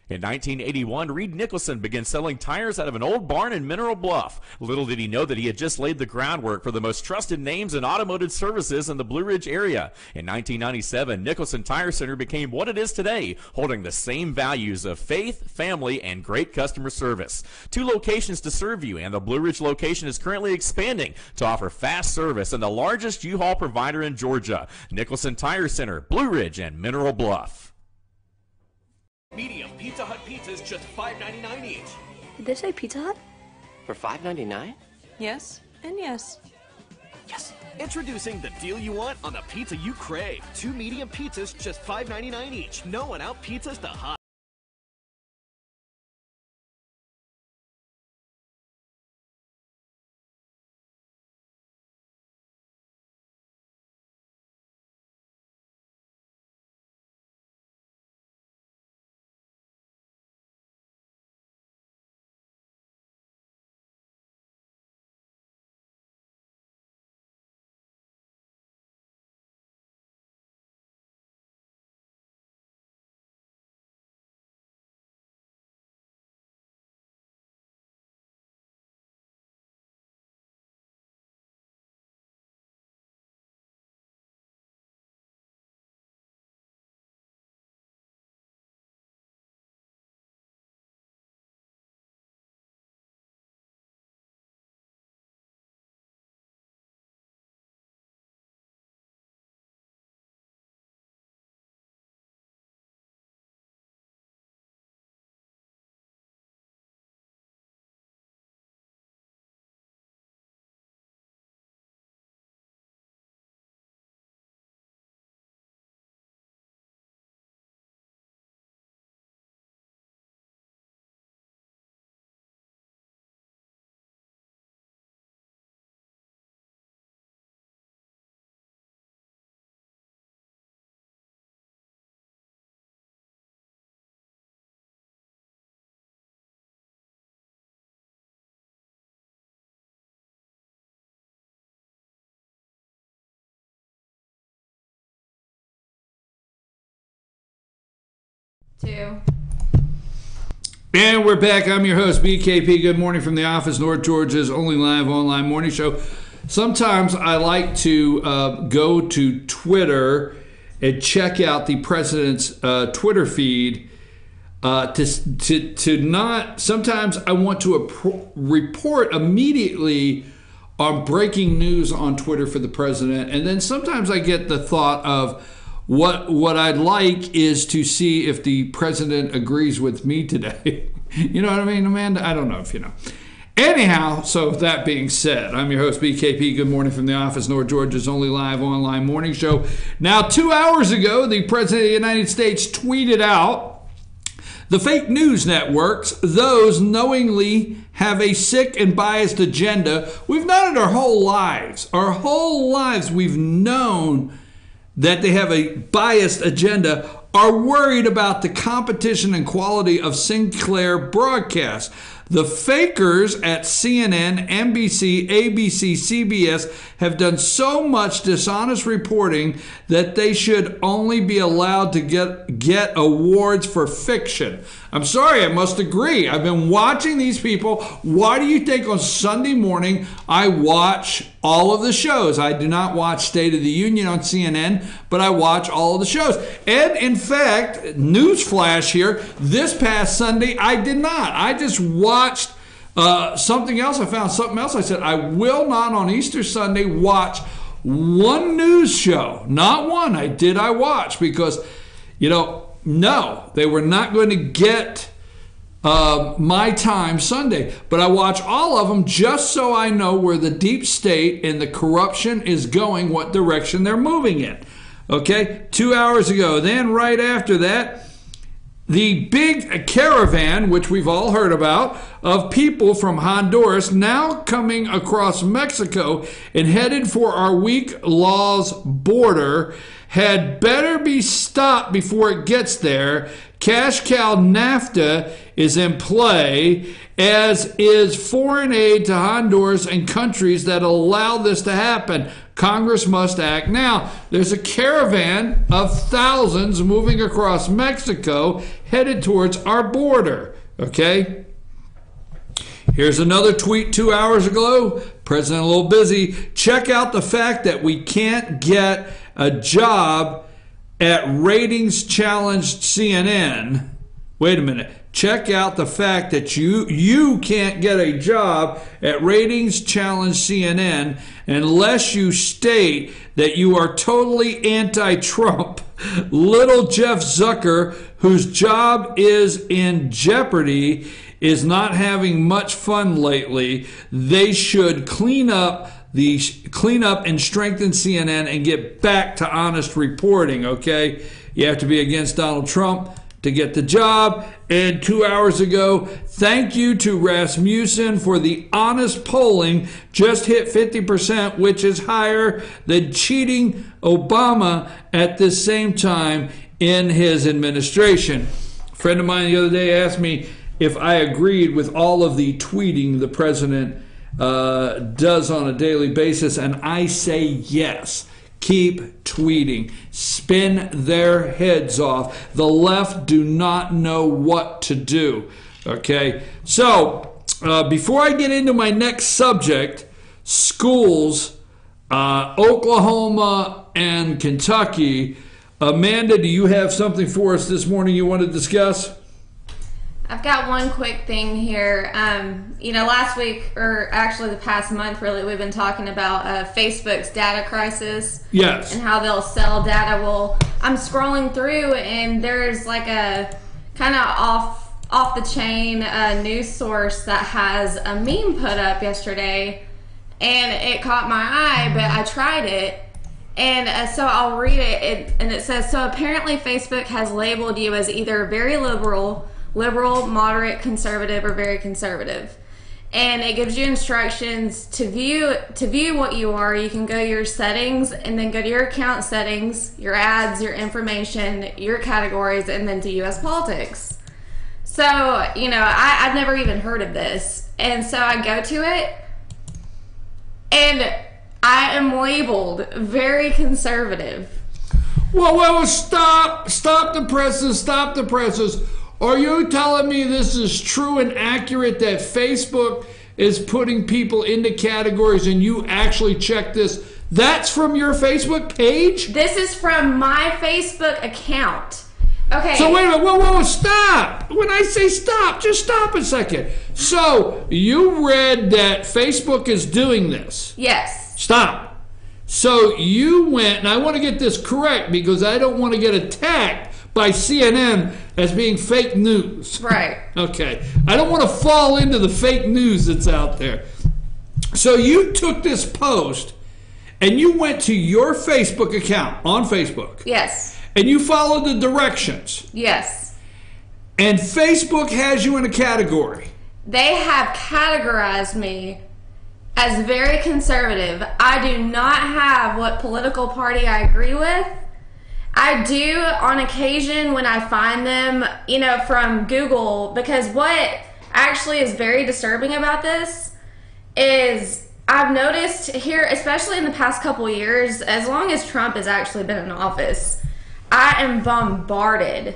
[SPEAKER 8] In 1981, Reed Nicholson began selling tires out of an old barn in Mineral Bluff. Little did he know that he had just laid the groundwork for the most trusted names in automotive services in the Blue Ridge area. In 1997, Nicholson Tire Center became what it is today, holding the same values of faith, family, and great customer service. 2 locations to serve you, and the Blue Ridge location is currently expanding to offer fast service and the largest U-Haul provider in Georgia. Nicholson Tire Center, Blue Ridge, and Mineral Bluff.
[SPEAKER 18] Medium Pizza Hut pizzas just $5.99 each.
[SPEAKER 19] Did they say Pizza Hut?
[SPEAKER 2] For $5.99?
[SPEAKER 19] Yes, and yes.
[SPEAKER 18] Yes. Introducing the deal you want on the pizza you crave. 2 medium pizzas just $5.99 each. No one out pizzas the hot.
[SPEAKER 6] Two.
[SPEAKER 1] And we're back. I'm your host, BKP. Good morning from the office, North Georgia's only live online morning show. Sometimes I like to go to Twitter and check out the president's Twitter feed to not. Sometimes I want to report immediately on breaking news on Twitter for the president, and then sometimes I get the thought of what I'd like is to see if the president agrees with me today. You know what I mean, Amanda? I don't know if you know. Anyhow, so that being said, I'm your host, BKP. Good morning from the office, North Georgia's only live online morning show. Now, 2 hours ago, the President of the United States tweeted out, the fake news networks, those knowingly have a sick and biased agenda. We've known it our whole lives. Our whole lives we've known that they have a biased agenda, are worried about the competition and quality of Sinclair broadcasts. The fakers at CNN, NBC, ABC, CBS have done so much dishonest reporting that they should only be allowed to get awards for fiction. I'm sorry, I must agree. I've been watching these people. Why do you think on Sunday morning I watch all of the shows? I do not watch State of the Union on CNN, but I watch all of the shows. And in fact, newsflash here, this past Sunday, I did not. I just watched something else. I found something else. I said, I will not on Easter Sunday watch one news show. Not one. I watch because, no, they were not going to get my time Sunday. But I watch all of them just so I know where the deep state and the corruption is going, what direction they're moving in. Okay, 2 hours ago. Then right after that, the big caravan, which we've all heard about, of people from Honduras now coming across Mexico and headed for our weak laws border had better be stopped before it gets there. Cash cow NAFTA is in play, as is foreign aid to Honduras and countries that allow this to happen. Congress must act now. There's a caravan of thousands moving across Mexico headed towards our border. Okay? Here's another tweet 2 hours ago. President a little busy. Check out the fact that we can't get a job at ratings challenged CNN. Wait a minute. Check out the fact that you can't get a job at ratings challenged CNN unless you state that you are totally anti-Trump. Little Jeff Zucker, whose job is in jeopardy, is not having much fun lately. They should clean up and strengthen CNN and get back to honest reporting, okay? You have to be against Donald Trump to get the job. And 2 hours ago, thank you to Rasmussen for the honest polling. Just hit 50%, which is higher than cheating Obama at the same time in his administration. A friend of mine the other day asked me if I agreed with all of the tweeting the president does on a daily basis, and I say yes. Keep tweeting. Spin their heads off. The left do not know what to do. Okay? So, before I get into my next subject, schools, Oklahoma and Kentucky, Amanda, do you have something for us this morning you want to discuss?
[SPEAKER 6] I've got one quick thing here. Last week, or actually the past month, really, we've been talking about Facebook's data crisis.
[SPEAKER 1] Yes.
[SPEAKER 6] And how they'll sell data. Well, I'm scrolling through, and there's like a kind of off the chain news source that has a meme put up yesterday, and it caught my eye, but I tried it. And so I'll read it, and it says, so apparently Facebook has labeled you as either very liberal, moderate, conservative, or very conservative. And it gives you instructions to view what you are. You can go to your settings and then go to your account settings, your ads, your information, your categories, and then to U.S. politics. So, I've never even heard of this. And so I go to it, and I am labeled very conservative.
[SPEAKER 1] Whoa, stop the presses. Are you telling me this is true and accurate that Facebook is putting people into categories and you actually check this? That's from your Facebook page?
[SPEAKER 6] This is from my Facebook account. Okay.
[SPEAKER 1] So wait a minute. Whoa, stop. When I say stop, just stop a second. So you read that Facebook is doing this?
[SPEAKER 6] Yes.
[SPEAKER 1] Stop. So you went, and I want to get this correct because I don't want to get attacked by CNN as being fake news.
[SPEAKER 6] Right.
[SPEAKER 1] Okay. I don't want to fall into the fake news that's out there. So you took this post and you went to your Facebook account on Facebook.
[SPEAKER 6] Yes.
[SPEAKER 1] And you followed the directions.
[SPEAKER 6] Yes.
[SPEAKER 1] And Facebook has you in a category.
[SPEAKER 6] They have categorized me as very conservative. I do not have what political party I agree with. I do on occasion when I find them, from Google, because what actually is very disturbing about this is I've noticed here, especially in the past couple years, as long as Trump has actually been in office, I am bombarded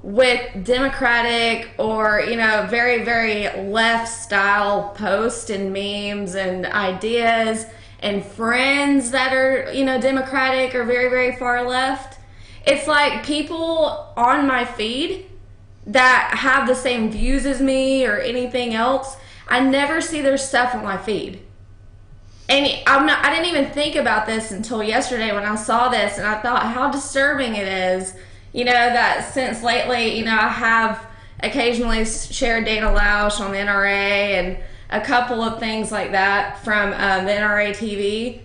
[SPEAKER 6] with Democratic or, very, very left style posts and memes and ideas and friends that are, Democratic or very, very far left. It's like people on my feed that have the same views as me or anything else, I never see their stuff on my feed. And I didn't even think about this until yesterday when I saw this, and I thought how disturbing it is, you know, that since lately, you know, I have occasionally shared Dana Lausch on the NRA and a couple of things like that from the NRA TV,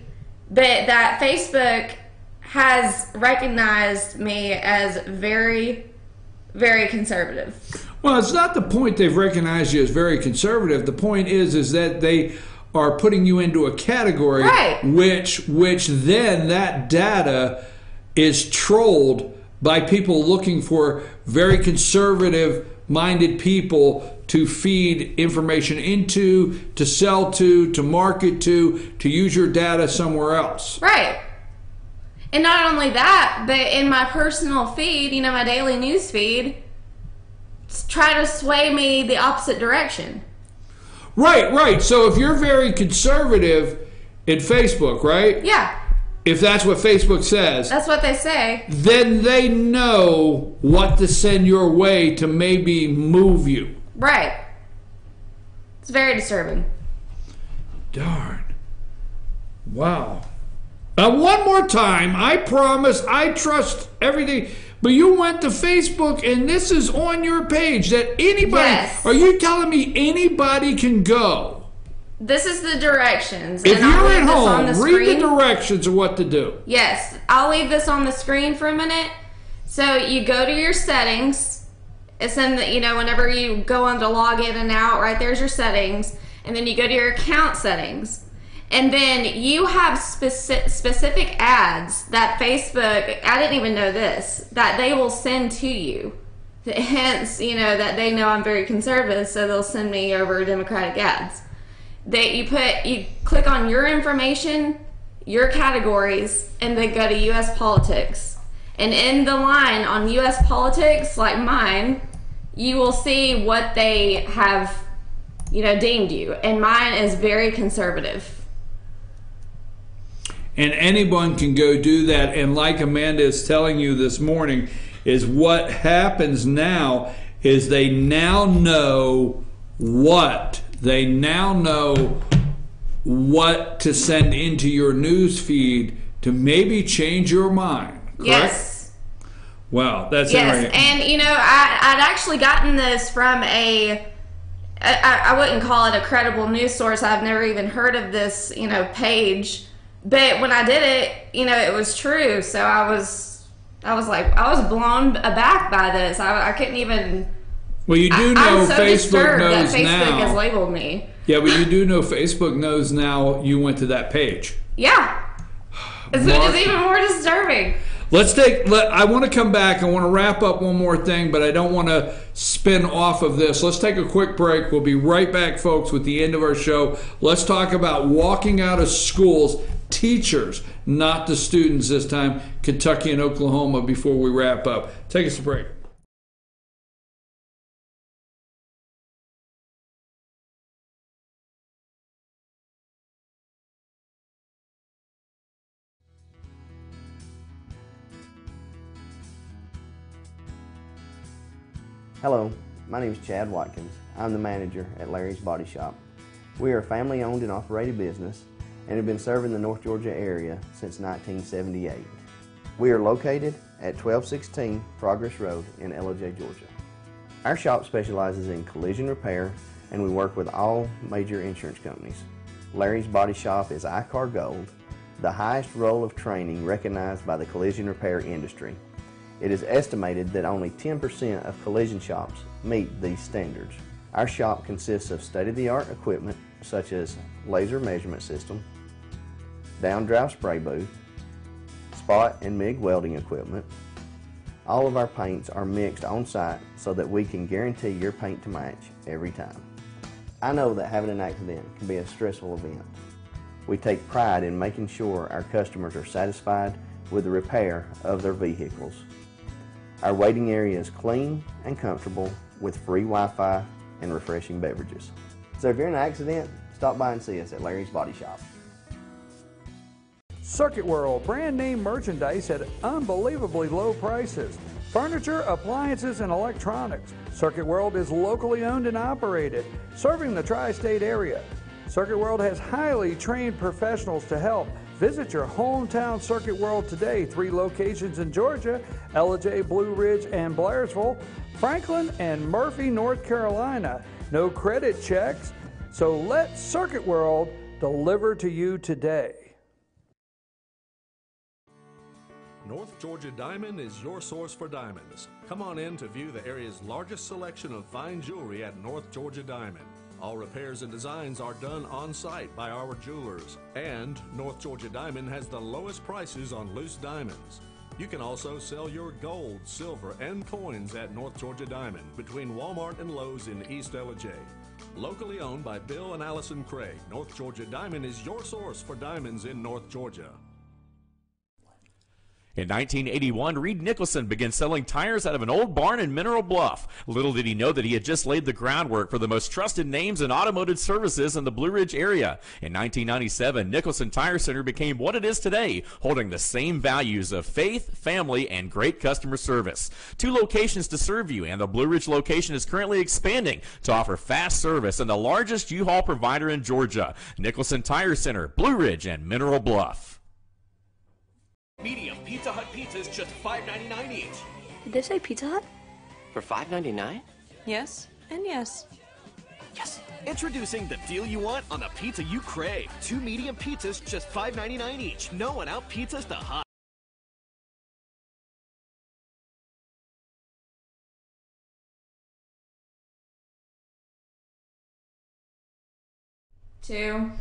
[SPEAKER 6] but that Facebook has recognized me as very, very conservative.
[SPEAKER 1] Well, it's not the point they've recognized you as very conservative. The point is that they are putting you into a category,
[SPEAKER 6] right,
[SPEAKER 1] which then that data is trolled by people looking for very conservative minded people to feed information into, to sell to market to use your data somewhere else.
[SPEAKER 6] Right. And not only that, but in my personal feed, you know, my daily news feed, try to sway me the opposite direction.
[SPEAKER 1] Right. So if you're very conservative in Facebook, right?
[SPEAKER 6] Yeah.
[SPEAKER 1] If that's what Facebook says.
[SPEAKER 6] That's what they say.
[SPEAKER 1] Then they know what to send your way to maybe move you.
[SPEAKER 6] Right. It's very disturbing.
[SPEAKER 1] Darn. Wow. Now, one more time, I promise I trust everything. But you went to Facebook, and this is on your page that anybody. Yes. Are you telling me anybody can go?
[SPEAKER 6] This is the directions.
[SPEAKER 1] If you're at home, read the directions of what to do.
[SPEAKER 6] Yes, I'll leave this on the screen for a minute. So you go to your settings. It's in the, you know, whenever you go on to log in and out, right there's your settings, and then you go to your account settings. And then you have specific ads that Facebook, I didn't even know this, that they will send to you. Hence, you know, that they know I'm very conservative, so they'll send me over Democratic ads. You click on your information, your categories, and then go to U.S. politics. And in the line on U.S. politics, like mine, you will see what they have, you know, deemed you. And mine is very conservative.
[SPEAKER 1] And anyone can go do that. And like Amanda is telling you this morning, is what happens now is they now know what to send into your news feed to maybe change your mind. Correct?
[SPEAKER 6] Yes.
[SPEAKER 1] Wow, that's
[SPEAKER 6] yes. And you know, I'd actually gotten this from I wouldn't call it a credible news source. I've never even heard of this, you know, page. But when I did it, you know, it was true. So I was blown aback by this. I couldn't even.
[SPEAKER 1] Well, you do know
[SPEAKER 6] I'm so
[SPEAKER 1] Facebook knows
[SPEAKER 6] that Facebook
[SPEAKER 1] now.
[SPEAKER 6] has labeled me.
[SPEAKER 1] Yeah, but you do know Facebook knows now you went to that page.
[SPEAKER 6] Yeah, which is even more disturbing.
[SPEAKER 1] I want to come back. I want to wrap up one more thing, but I don't want to spin off of this. Let's take a quick break. We'll be right back, folks, with the end of our show. Let's talk about walking out of schools. Teachers, not the students this time. Kentucky and Oklahoma before we wrap up. Take us a break.
[SPEAKER 15] Hello, my name is Chad Watkins. I'm the manager at Larry's Body Shop. We are a family-owned and operated business and have been serving the North Georgia area since 1978. We are located at 1216 Progress Road in Ellijay, Georgia. Our shop specializes in collision repair, and we work with all major insurance companies. Larry's Body Shop is ICAR Gold, the highest role of training recognized by the collision repair industry. It is estimated that only 10% of collision shops meet these standards. Our shop consists of state-of-the-art equipment such as laser measurement system, down-drive spray booth, spot and MIG welding equipment. All of our paints are mixed on-site so that we can guarantee your paint to match every time. I know that having an accident can be a stressful event. We take pride in making sure our customers are satisfied with the repair of their vehicles. Our waiting area is clean and comfortable with free Wi-Fi and refreshing beverages. So if you're in an accident, stop by and see us at Larry's Body Shop.
[SPEAKER 16] Circuit World, brand name merchandise at unbelievably low prices. Furniture, appliances, and electronics. Circuit World is locally owned and operated, serving the tri-state area. Circuit World has highly trained professionals to help. Visit your hometown Circuit World today. 3 locations in Georgia, Ellijay, Blue Ridge, and Blairsville, Franklin, and Murphy, North Carolina. No credit checks, so let Circuit World deliver to you today.
[SPEAKER 17] North Georgia Diamond is your source for diamonds. Come on in to view the area's largest selection of fine jewelry at North Georgia Diamond. All repairs and designs are done on site by our jewelers. And North Georgia Diamond has the lowest prices on loose diamonds. You can also sell your gold, silver, and coins at North Georgia Diamond between Walmart and Lowe's in East Ellijay. Locally owned by Bill and Allison Craig, North Georgia Diamond is your source for diamonds in North Georgia.
[SPEAKER 8] In 1981, Reed Nicholson began selling tires out of an old barn in Mineral Bluff. Little did he know that he had just laid the groundwork for the most trusted names in automotive services in the Blue Ridge area. In 1997, Nicholson Tire Center became what it is today, holding the same values of faith, family, and great customer service. 2 locations to serve you, and the Blue Ridge location is currently expanding to offer fast service and the largest U-Haul provider in Georgia. Nicholson Tire Center, Blue Ridge, and Mineral Bluff.
[SPEAKER 18] Medium Pizza Hut pizzas just $5.99 each.
[SPEAKER 19] Did they say Pizza Hut?
[SPEAKER 2] For $5.99?
[SPEAKER 19] Yes, and yes.
[SPEAKER 18] Yes. Introducing the deal you want on the pizza you crave. 2 medium pizzas just $5.99 each. No one out pizzas the hot.
[SPEAKER 6] Two.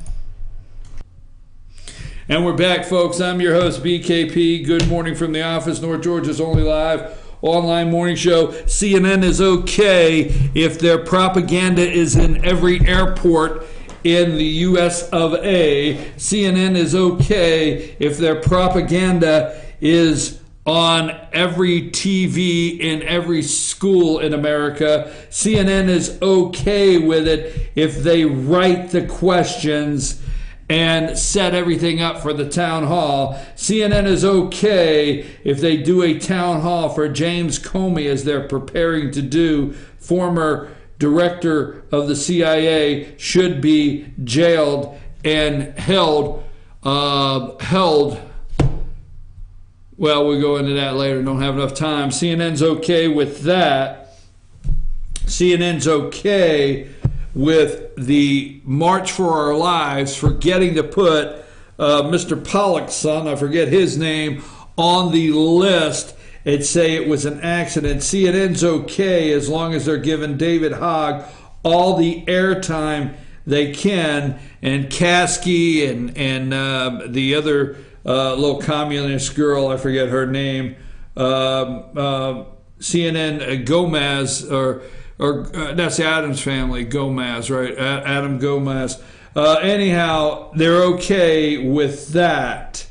[SPEAKER 1] And we're back, folks. I'm your host, BKP. Good morning from the office, North Georgia's only live online morning show. CNN is okay if their propaganda is in every airport in the U.S. of A. CNN is okay if their propaganda is on every TV in every school in America. CNN is okay with it if they write the questions and set everything up for the town hall. CNN is okay if they do a town hall for James Comey, as they're preparing to do. Former director of the CIA should be jailed and held. Well, we'll go into that later. Don't have enough time. CNN's okay with that. CNN's okay with the March for Our Lives forgetting to put Mr. Pollock's son, I forget his name, on the list and say it was an accident. CNN's okay as long as they're giving David Hogg all the airtime they can, and Kasky and the other little communist girl, I forget her name, CNN Gomez, or that's the Adams family, Gomez, right? Adam Gomez. Anyhow, they're okay with that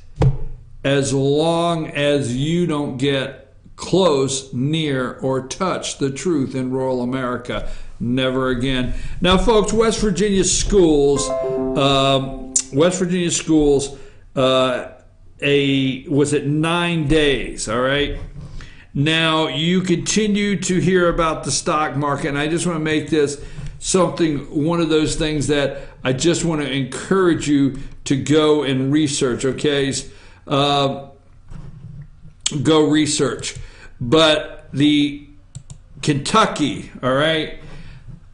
[SPEAKER 1] as long as you don't get close, near, or touch the truth in rural America. Never again. Now, folks, West Virginia schools, was it 9 days, all right? Now, you continue to hear about the stock market, and I just want to make this one of those things that I just want to encourage you to go and research, okay? Go research. But the Kentucky, all right,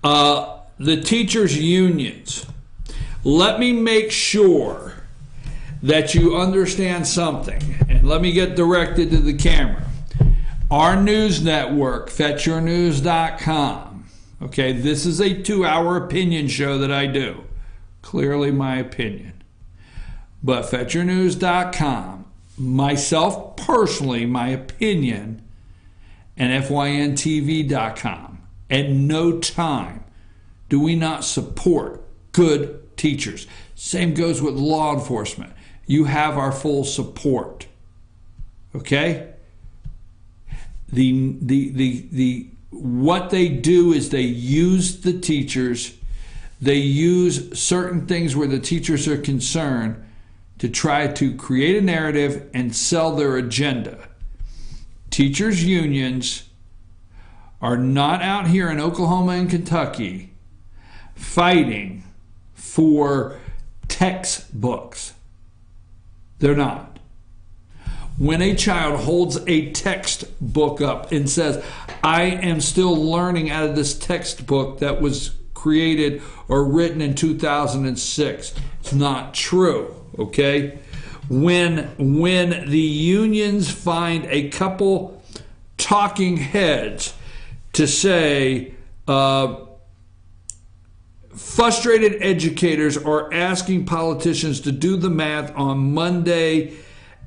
[SPEAKER 1] the teachers' unions, let me make sure that you understand something, and let me get directed to the camera. Our news network, FetchYourNews.com. Okay, this is a 2-hour opinion show that I do. Clearly my opinion. But FetchYourNews.com, myself personally, my opinion, and FYNTV.com. At no time do we not support good teachers. Same goes with law enforcement. You have our full support. Okay? What they do is they use the teachers. They use certain things where the teachers are concerned to try to create a narrative and sell their agenda. Teachers' unions are not out here in Oklahoma and Kentucky fighting for textbooks. They're not. When a child holds a textbook up and says, I am still learning out of this textbook that was created or written in 2006, it's not true, okay? When the unions find a couple talking heads to say, frustrated educators are asking politicians to do the math on Monday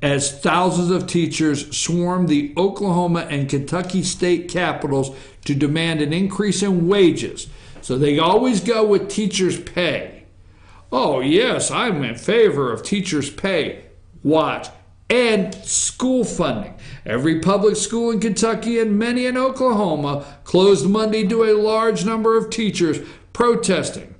[SPEAKER 1] as thousands of teachers swarm the Oklahoma and Kentucky state capitals to demand an increase in wages. So they always go with teachers' pay. Oh, yes, I'm in favor of teachers' pay. Watch. And school funding. Every public school in Kentucky and many in Oklahoma closed Monday to a large number of teachers protesting.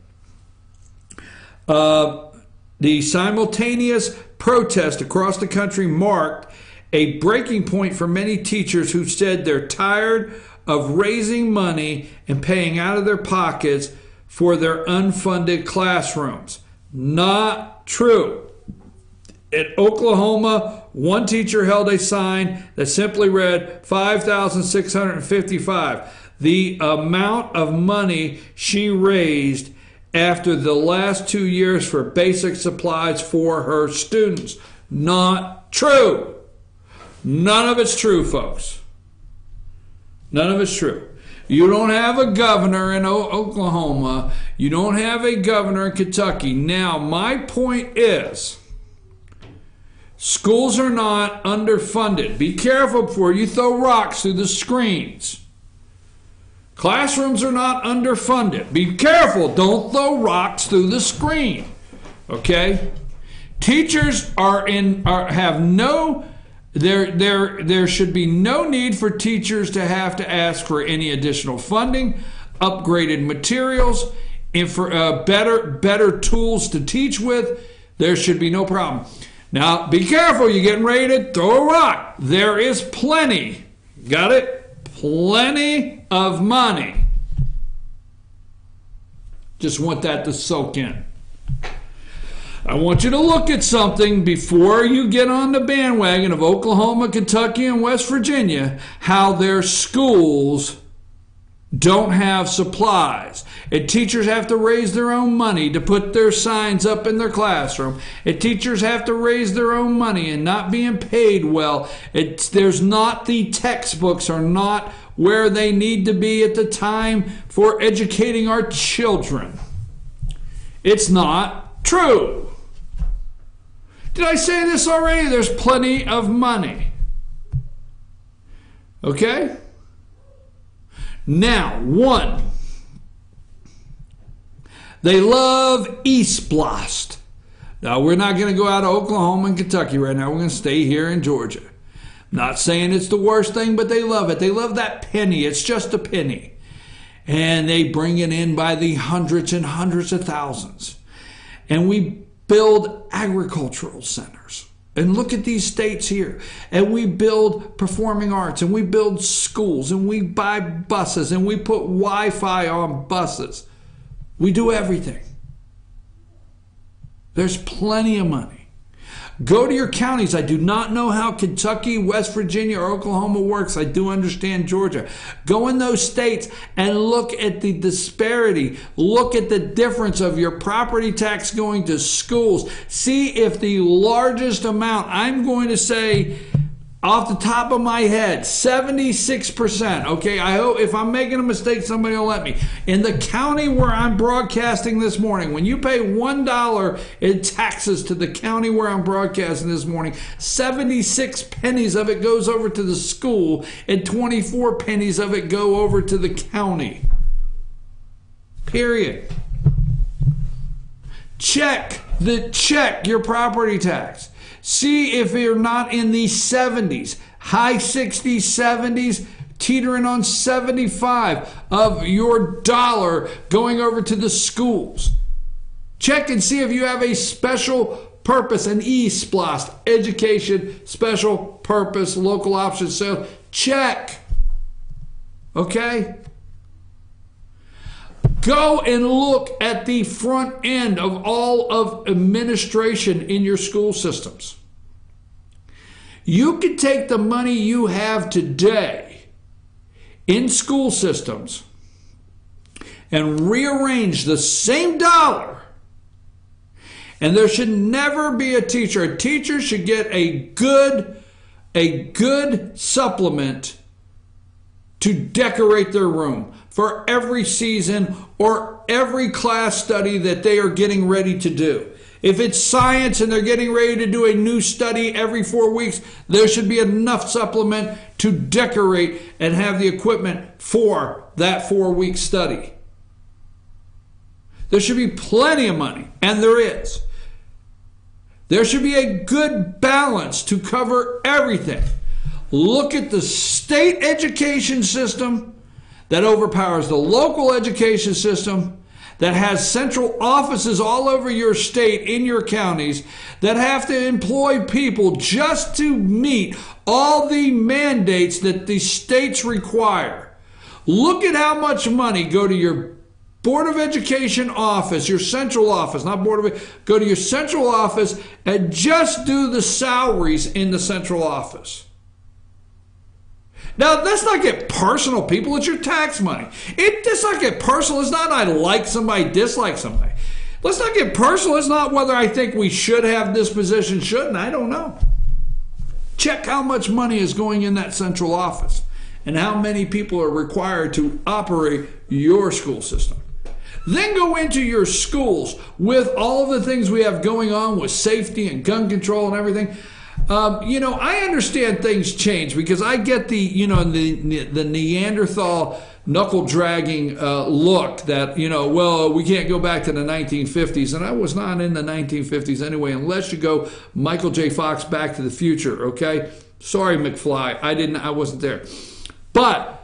[SPEAKER 1] The simultaneous protest across the country marked a breaking point for many teachers who said they're tired of raising money and paying out of their pockets for their unfunded classrooms. Not true. In Oklahoma, one teacher held a sign that simply read $5,655, the amount of money she raised after the last 2 years for basic supplies for her students. Not true. None of it's true, folks. None of it's true. You don't have a governor in Oklahoma. You don't have a governor in Kentucky. Now, my point is, schools are not underfunded. Be careful before you throw rocks through the screens. Classrooms are not underfunded. Be careful. Don't throw rocks through the screen. Okay? Teachers there should be no need for teachers to have to ask for any additional funding, upgraded materials, and for better tools to teach with. There should be no problem. Now, be careful. You're getting ready to throw a rock. There is plenty. Got it? Plenty of money. Just want that to soak in. I want you to look at something before you get on the bandwagon of Oklahoma, Kentucky, and West Virginia, how their schools don't have supplies. And teachers have to raise their own money to put their signs up in their classroom. And teachers have to raise their own money and not being paid well. There's not, the textbooks are not where they need to be at the time for educating our children. It's not true. Did I say this already? There's plenty of money. Okay? Now, one, they love East Blast. Now, we're not going to go out of Oklahoma and Kentucky right now. We're going to stay here in Georgia. Not saying it's the worst thing, but they love it. They love that penny. It's just a penny. And they bring it in by the hundreds and hundreds of thousands. And we build agricultural centers. And look at these states here. And we build performing arts, and we build schools, and we buy buses, and we put Wi-Fi on buses. We do everything. There's plenty of money. Go to your counties. I do not know how Kentucky, West Virginia, or Oklahoma works. I do understand Georgia. Go in those states and look at the disparity. Look at the difference of your property tax going to schools. See if the largest amount, I'm going to say off the top of my head, 76%. Okay, I hope if I'm making a mistake, somebody will let me. In the county where I'm broadcasting this morning, when you pay $1 in taxes to the county where I'm broadcasting this morning, 76 pennies of it goes over to the school, and 24 pennies of it go over to the county. Period. Check your property tax. See if you're not in the 70s, high 60s, 70s, teetering on 75 of your dollar going over to the schools. Check and see if you have a special purpose, and E-SPLOST, education, special purpose, local option sales. Check. Okay? Go and look at the front end of all of administration in your school systems. You can take the money you have today in school systems and rearrange the same dollar, and there should never be a teacher. A teacher should get a good supplement to decorate their room for every season or every class study that they are getting ready to do. If it's science and they're getting ready to do a new study every 4 weeks, there should be enough supplement to decorate and have the equipment for that 4-week study. There should be plenty of money, and there is. There should be a good balance to cover everything. Look at the state education system that overpowers the local education system, that has central offices all over your state, in your counties, that have to employ people just to meet all the mandates that the states require. Look at how much money go to your Board of Education office, your central office, not Board of, go to your central office and just do the salaries in the central office. Now, let's not get personal, people. It's your tax money. Let's not get personal. It's not I like somebody, dislike somebody. Let's not get personal. It's not whether I think we should have this position, shouldn't. I don't know. Check how much money is going in that central office and how many people are required to operate your school system. Then go into your schools with all of the things we have going on with safety and gun control and everything. I understand things change because I get the Neanderthal knuckle dragging look that, well, we can't go back to the 1950s. And I was not in the 1950s anyway, unless you go Michael J. Fox, Back to the Future, okay? Sorry, McFly, I wasn't there. But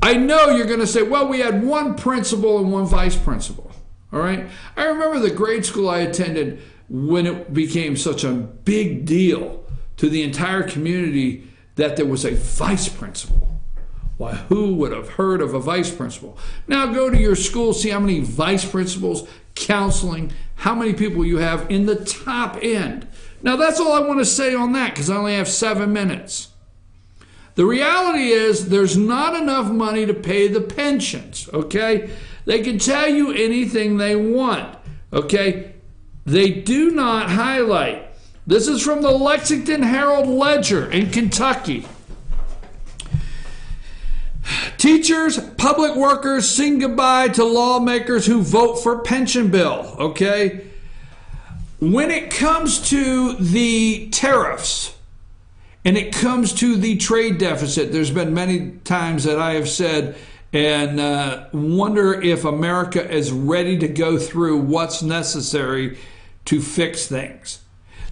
[SPEAKER 1] I know you're going to say, well, we had one principal and one vice principal, all right? I remember the grade school I attended when it became such a big deal to the entire community that there was a vice principal. Why, who would have heard of a vice principal? Now go to your school, see how many vice principals, counseling, how many people you have in the top end. Now that's all I want to say on that because I only have 7 minutes. The reality is there's not enough money to pay the pensions, okay? They can tell you anything they want, okay? They do not highlight. This is from the Lexington Herald Ledger in Kentucky. Teachers, public workers sing goodbye to lawmakers who vote for pension bill, okay? When it comes to the tariffs and it comes to the trade deficit, there's been many times that I have said and wonder if America is ready to go through what's necessary to fix things.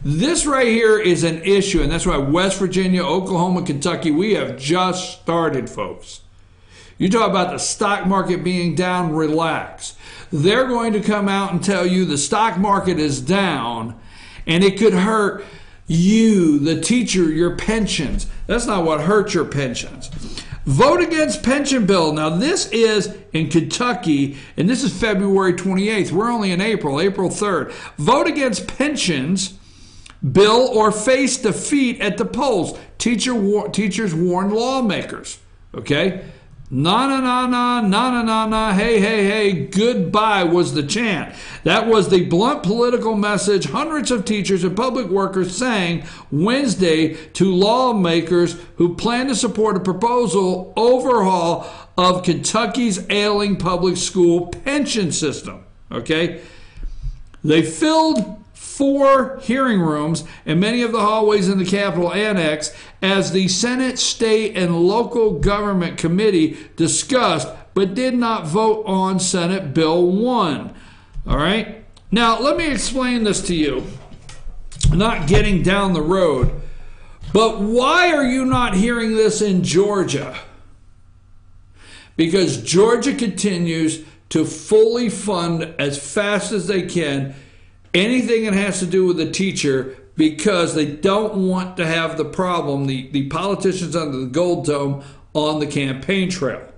[SPEAKER 1] This right here is an issue, and that's why West Virginia, Oklahoma, Kentucky, we have just started, folks. You talk about the stock market being down, relax. They're going to come out and tell you the stock market is down, and it could hurt you, the teacher, your pensions. That's not what hurts your pensions. Vote against pension bill. Now, this is in Kentucky, and this is February 28th. We're only in April 3rd. Vote against pensions bill or face defeat at the polls. Teachers warn lawmakers. Okay? Na, hey, goodbye was the chant. That was the blunt political message hundreds of teachers and public workers sang Wednesday to lawmakers who plan to support a proposal overhaul of Kentucky's ailing public school pension system. Okay? They filled 4 hearing rooms and many of the hallways in the Capitol Annex as the Senate, State, and Local Government Committee discussed but did not vote on Senate Bill 1. All right? Now, let me explain this to you. Not getting down the road, but why are you not hearing this in Georgia? Because Georgia continues to fully fund as fast as they can anything that has to do with the teacher, because they don't want to have the problem, the politicians under the Gold Dome on the campaign trail.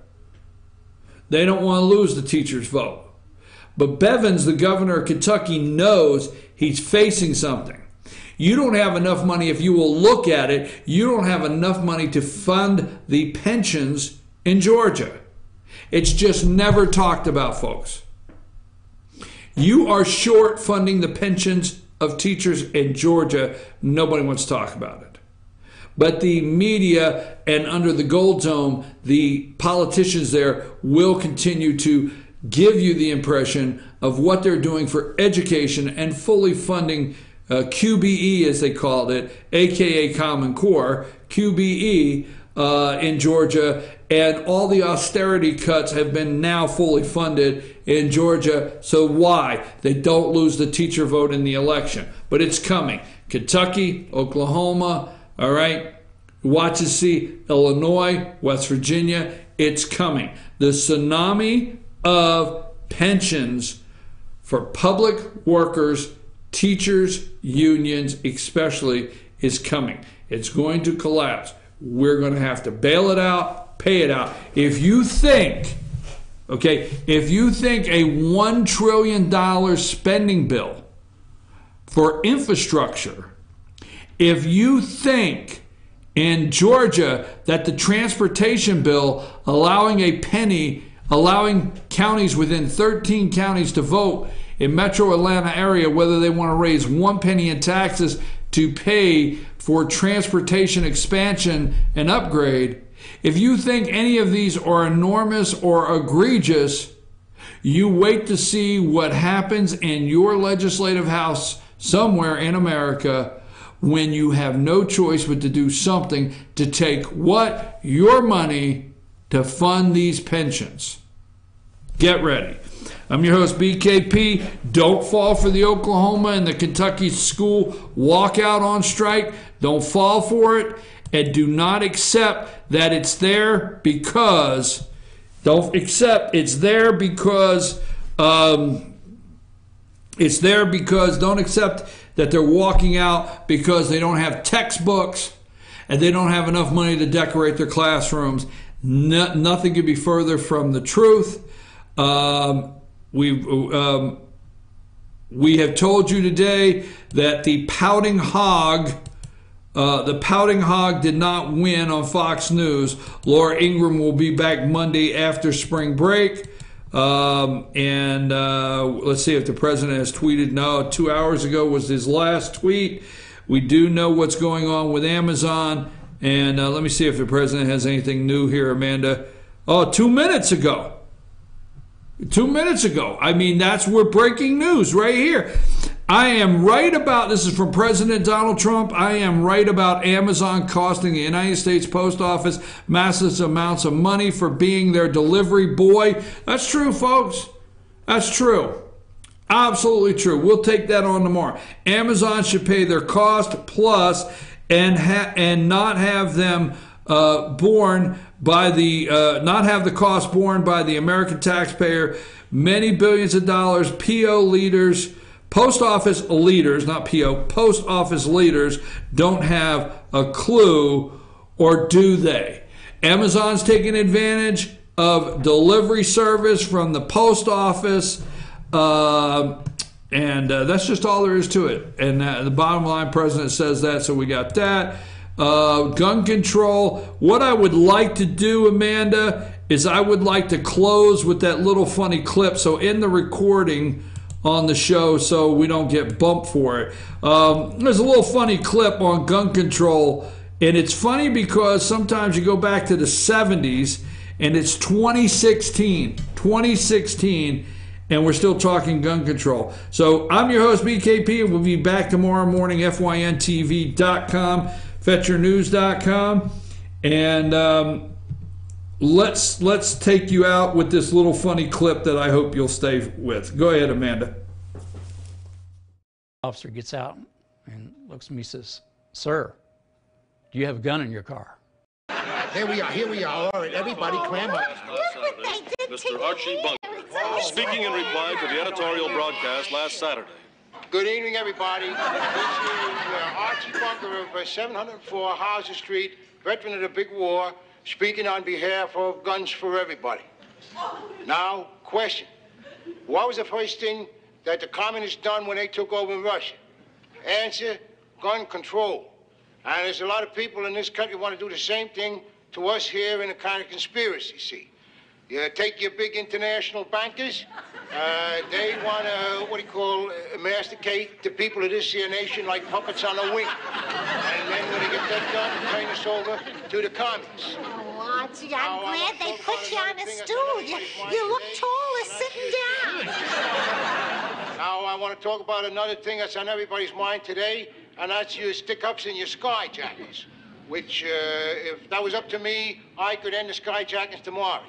[SPEAKER 1] They don't want to lose the teacher's vote. But Bevins, the governor of Kentucky, knows he's facing something. You don't have enough money, if you will look at it, you don't have enough money to fund the pensions in Georgia. It's just never talked about, folks. You are short funding the pensions of teachers in Georgia. Nobody wants to talk about it. But the media and under the Gold Dome, the politicians there will continue to give you the impression of what they're doing for education and fully funding QBE, as they called it, aka Common Core, QBE in Georgia, and all the austerity cuts have been now fully funded in Georgia. So why? They don't lose the teacher vote in the election. But it's coming. Kentucky, Oklahoma, all right, watch and see, Illinois, West Virginia, it's coming. The tsunami of pensions for public workers, teachers, unions especially, is coming. It's going to collapse. We're going to have to bail it out, pay it out. If you think, okay, if you think a $1 trillion spending bill for infrastructure, if you think in Georgia that the transportation bill allowing a penny, allowing counties within 13 counties to vote in metro Atlanta area whether they want to raise 1 penny in taxes to pay for transportation expansion and upgrade, if you think any of these are enormous or egregious, you wait to see what happens in your legislative house somewhere in America when you have no choice but to do something to take what? Your money to fund these pensions. Get ready. I'm your host, BKP. Don't fall for the Oklahoma and the Kentucky school walkout on strike. Don't fall for it. And do not accept that it's there because, don't accept it's there because, don't accept that they're walking out because they don't have textbooks and they don't have enough money to decorate their classrooms. Nothing could be further from the truth. We have told you today that the pouting hog did not win on Fox News. Laura Ingraham will be back Monday after spring break. Let's see if the president has tweeted. No, 2 hours ago was his last tweet. We do know what's going on with Amazon. And let me see if the president has anything new here, Amanda. Oh, 2 minutes ago. 2 minutes ago. I mean, we're breaking news right here. I am right about, this is from President Donald Trump, I am right about Amazon costing the United States Post Office massive amounts of money for being their delivery boy. That's true, folks. That's true. Absolutely true. We'll take that on tomorrow. Amazon should pay their cost plus and not have them borne by the not have the cost borne by the American taxpayer. Many billions of dollars. PO leaders, post office leaders, not PO, post office leaders don't have a clue, or do they? Amazon's taking advantage of delivery service from the post office, and that's just all there is to it. And the bottom line, president says that, so we got that. Gun control. What I would like to do, Amanda, is I would like to close with that little funny clip. So in the recording on the show, so we don't get bumped for it, there's a little funny clip on gun control. And it's funny because sometimes you go back to the 70s and it's 2016, and we're still talking gun control. So I'm your host, BKP, and we'll be back tomorrow morning, FYNTV.com. FetcherNews.com, and let's take you out with this little funny clip that I hope you'll stay with. Go ahead, Amanda.
[SPEAKER 3] Officer gets out and looks at me and says, "Sir, do you have a gun in your car?"
[SPEAKER 4] Here we are. All right, everybody clam up.
[SPEAKER 5] Mr. Archie Bunker, speaking in reply to the editorial broadcast last Saturday.
[SPEAKER 4] Good evening, everybody. This is Archie Bunker of 704 Hauser Street, veteran of the big war, speaking on behalf of Guns for Everybody. Now, question. What was the first thing that the communists done when they took over in Russia? Answer, gun control. And there's a lot of people in this country want to do the same thing to us here in a kind of conspiracy, see. You take your big international bankers, they want to, masticate the people of this here nation like puppets on a wing. And then when they get that done, turn us over to the communists.
[SPEAKER 12] Oh, Archie, I'm glad they put you on a stool. You look taller sitting down.
[SPEAKER 4] Now, I want to talk about another thing that's on everybody's mind today, and that's your stick-ups and your skyjackers, which, if that was up to me, I could end the skyjackers tomorrow.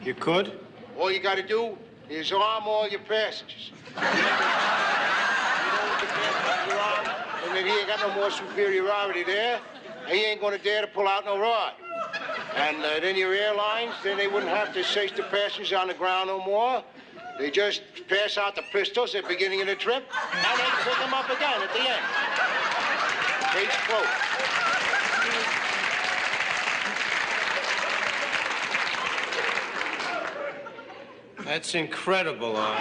[SPEAKER 5] You could?
[SPEAKER 4] All you got to do is arm all your passengers. You know what the passengers are? And then he ain't got no more superiority there. He ain't going to dare to pull out no rod. And then your airlines, then they wouldn't have to chase the passengers on the ground no more. They just pass out the pistols at the beginning of the trip, and they pick them up again at the end. Case closed.
[SPEAKER 5] That's incredible, Art.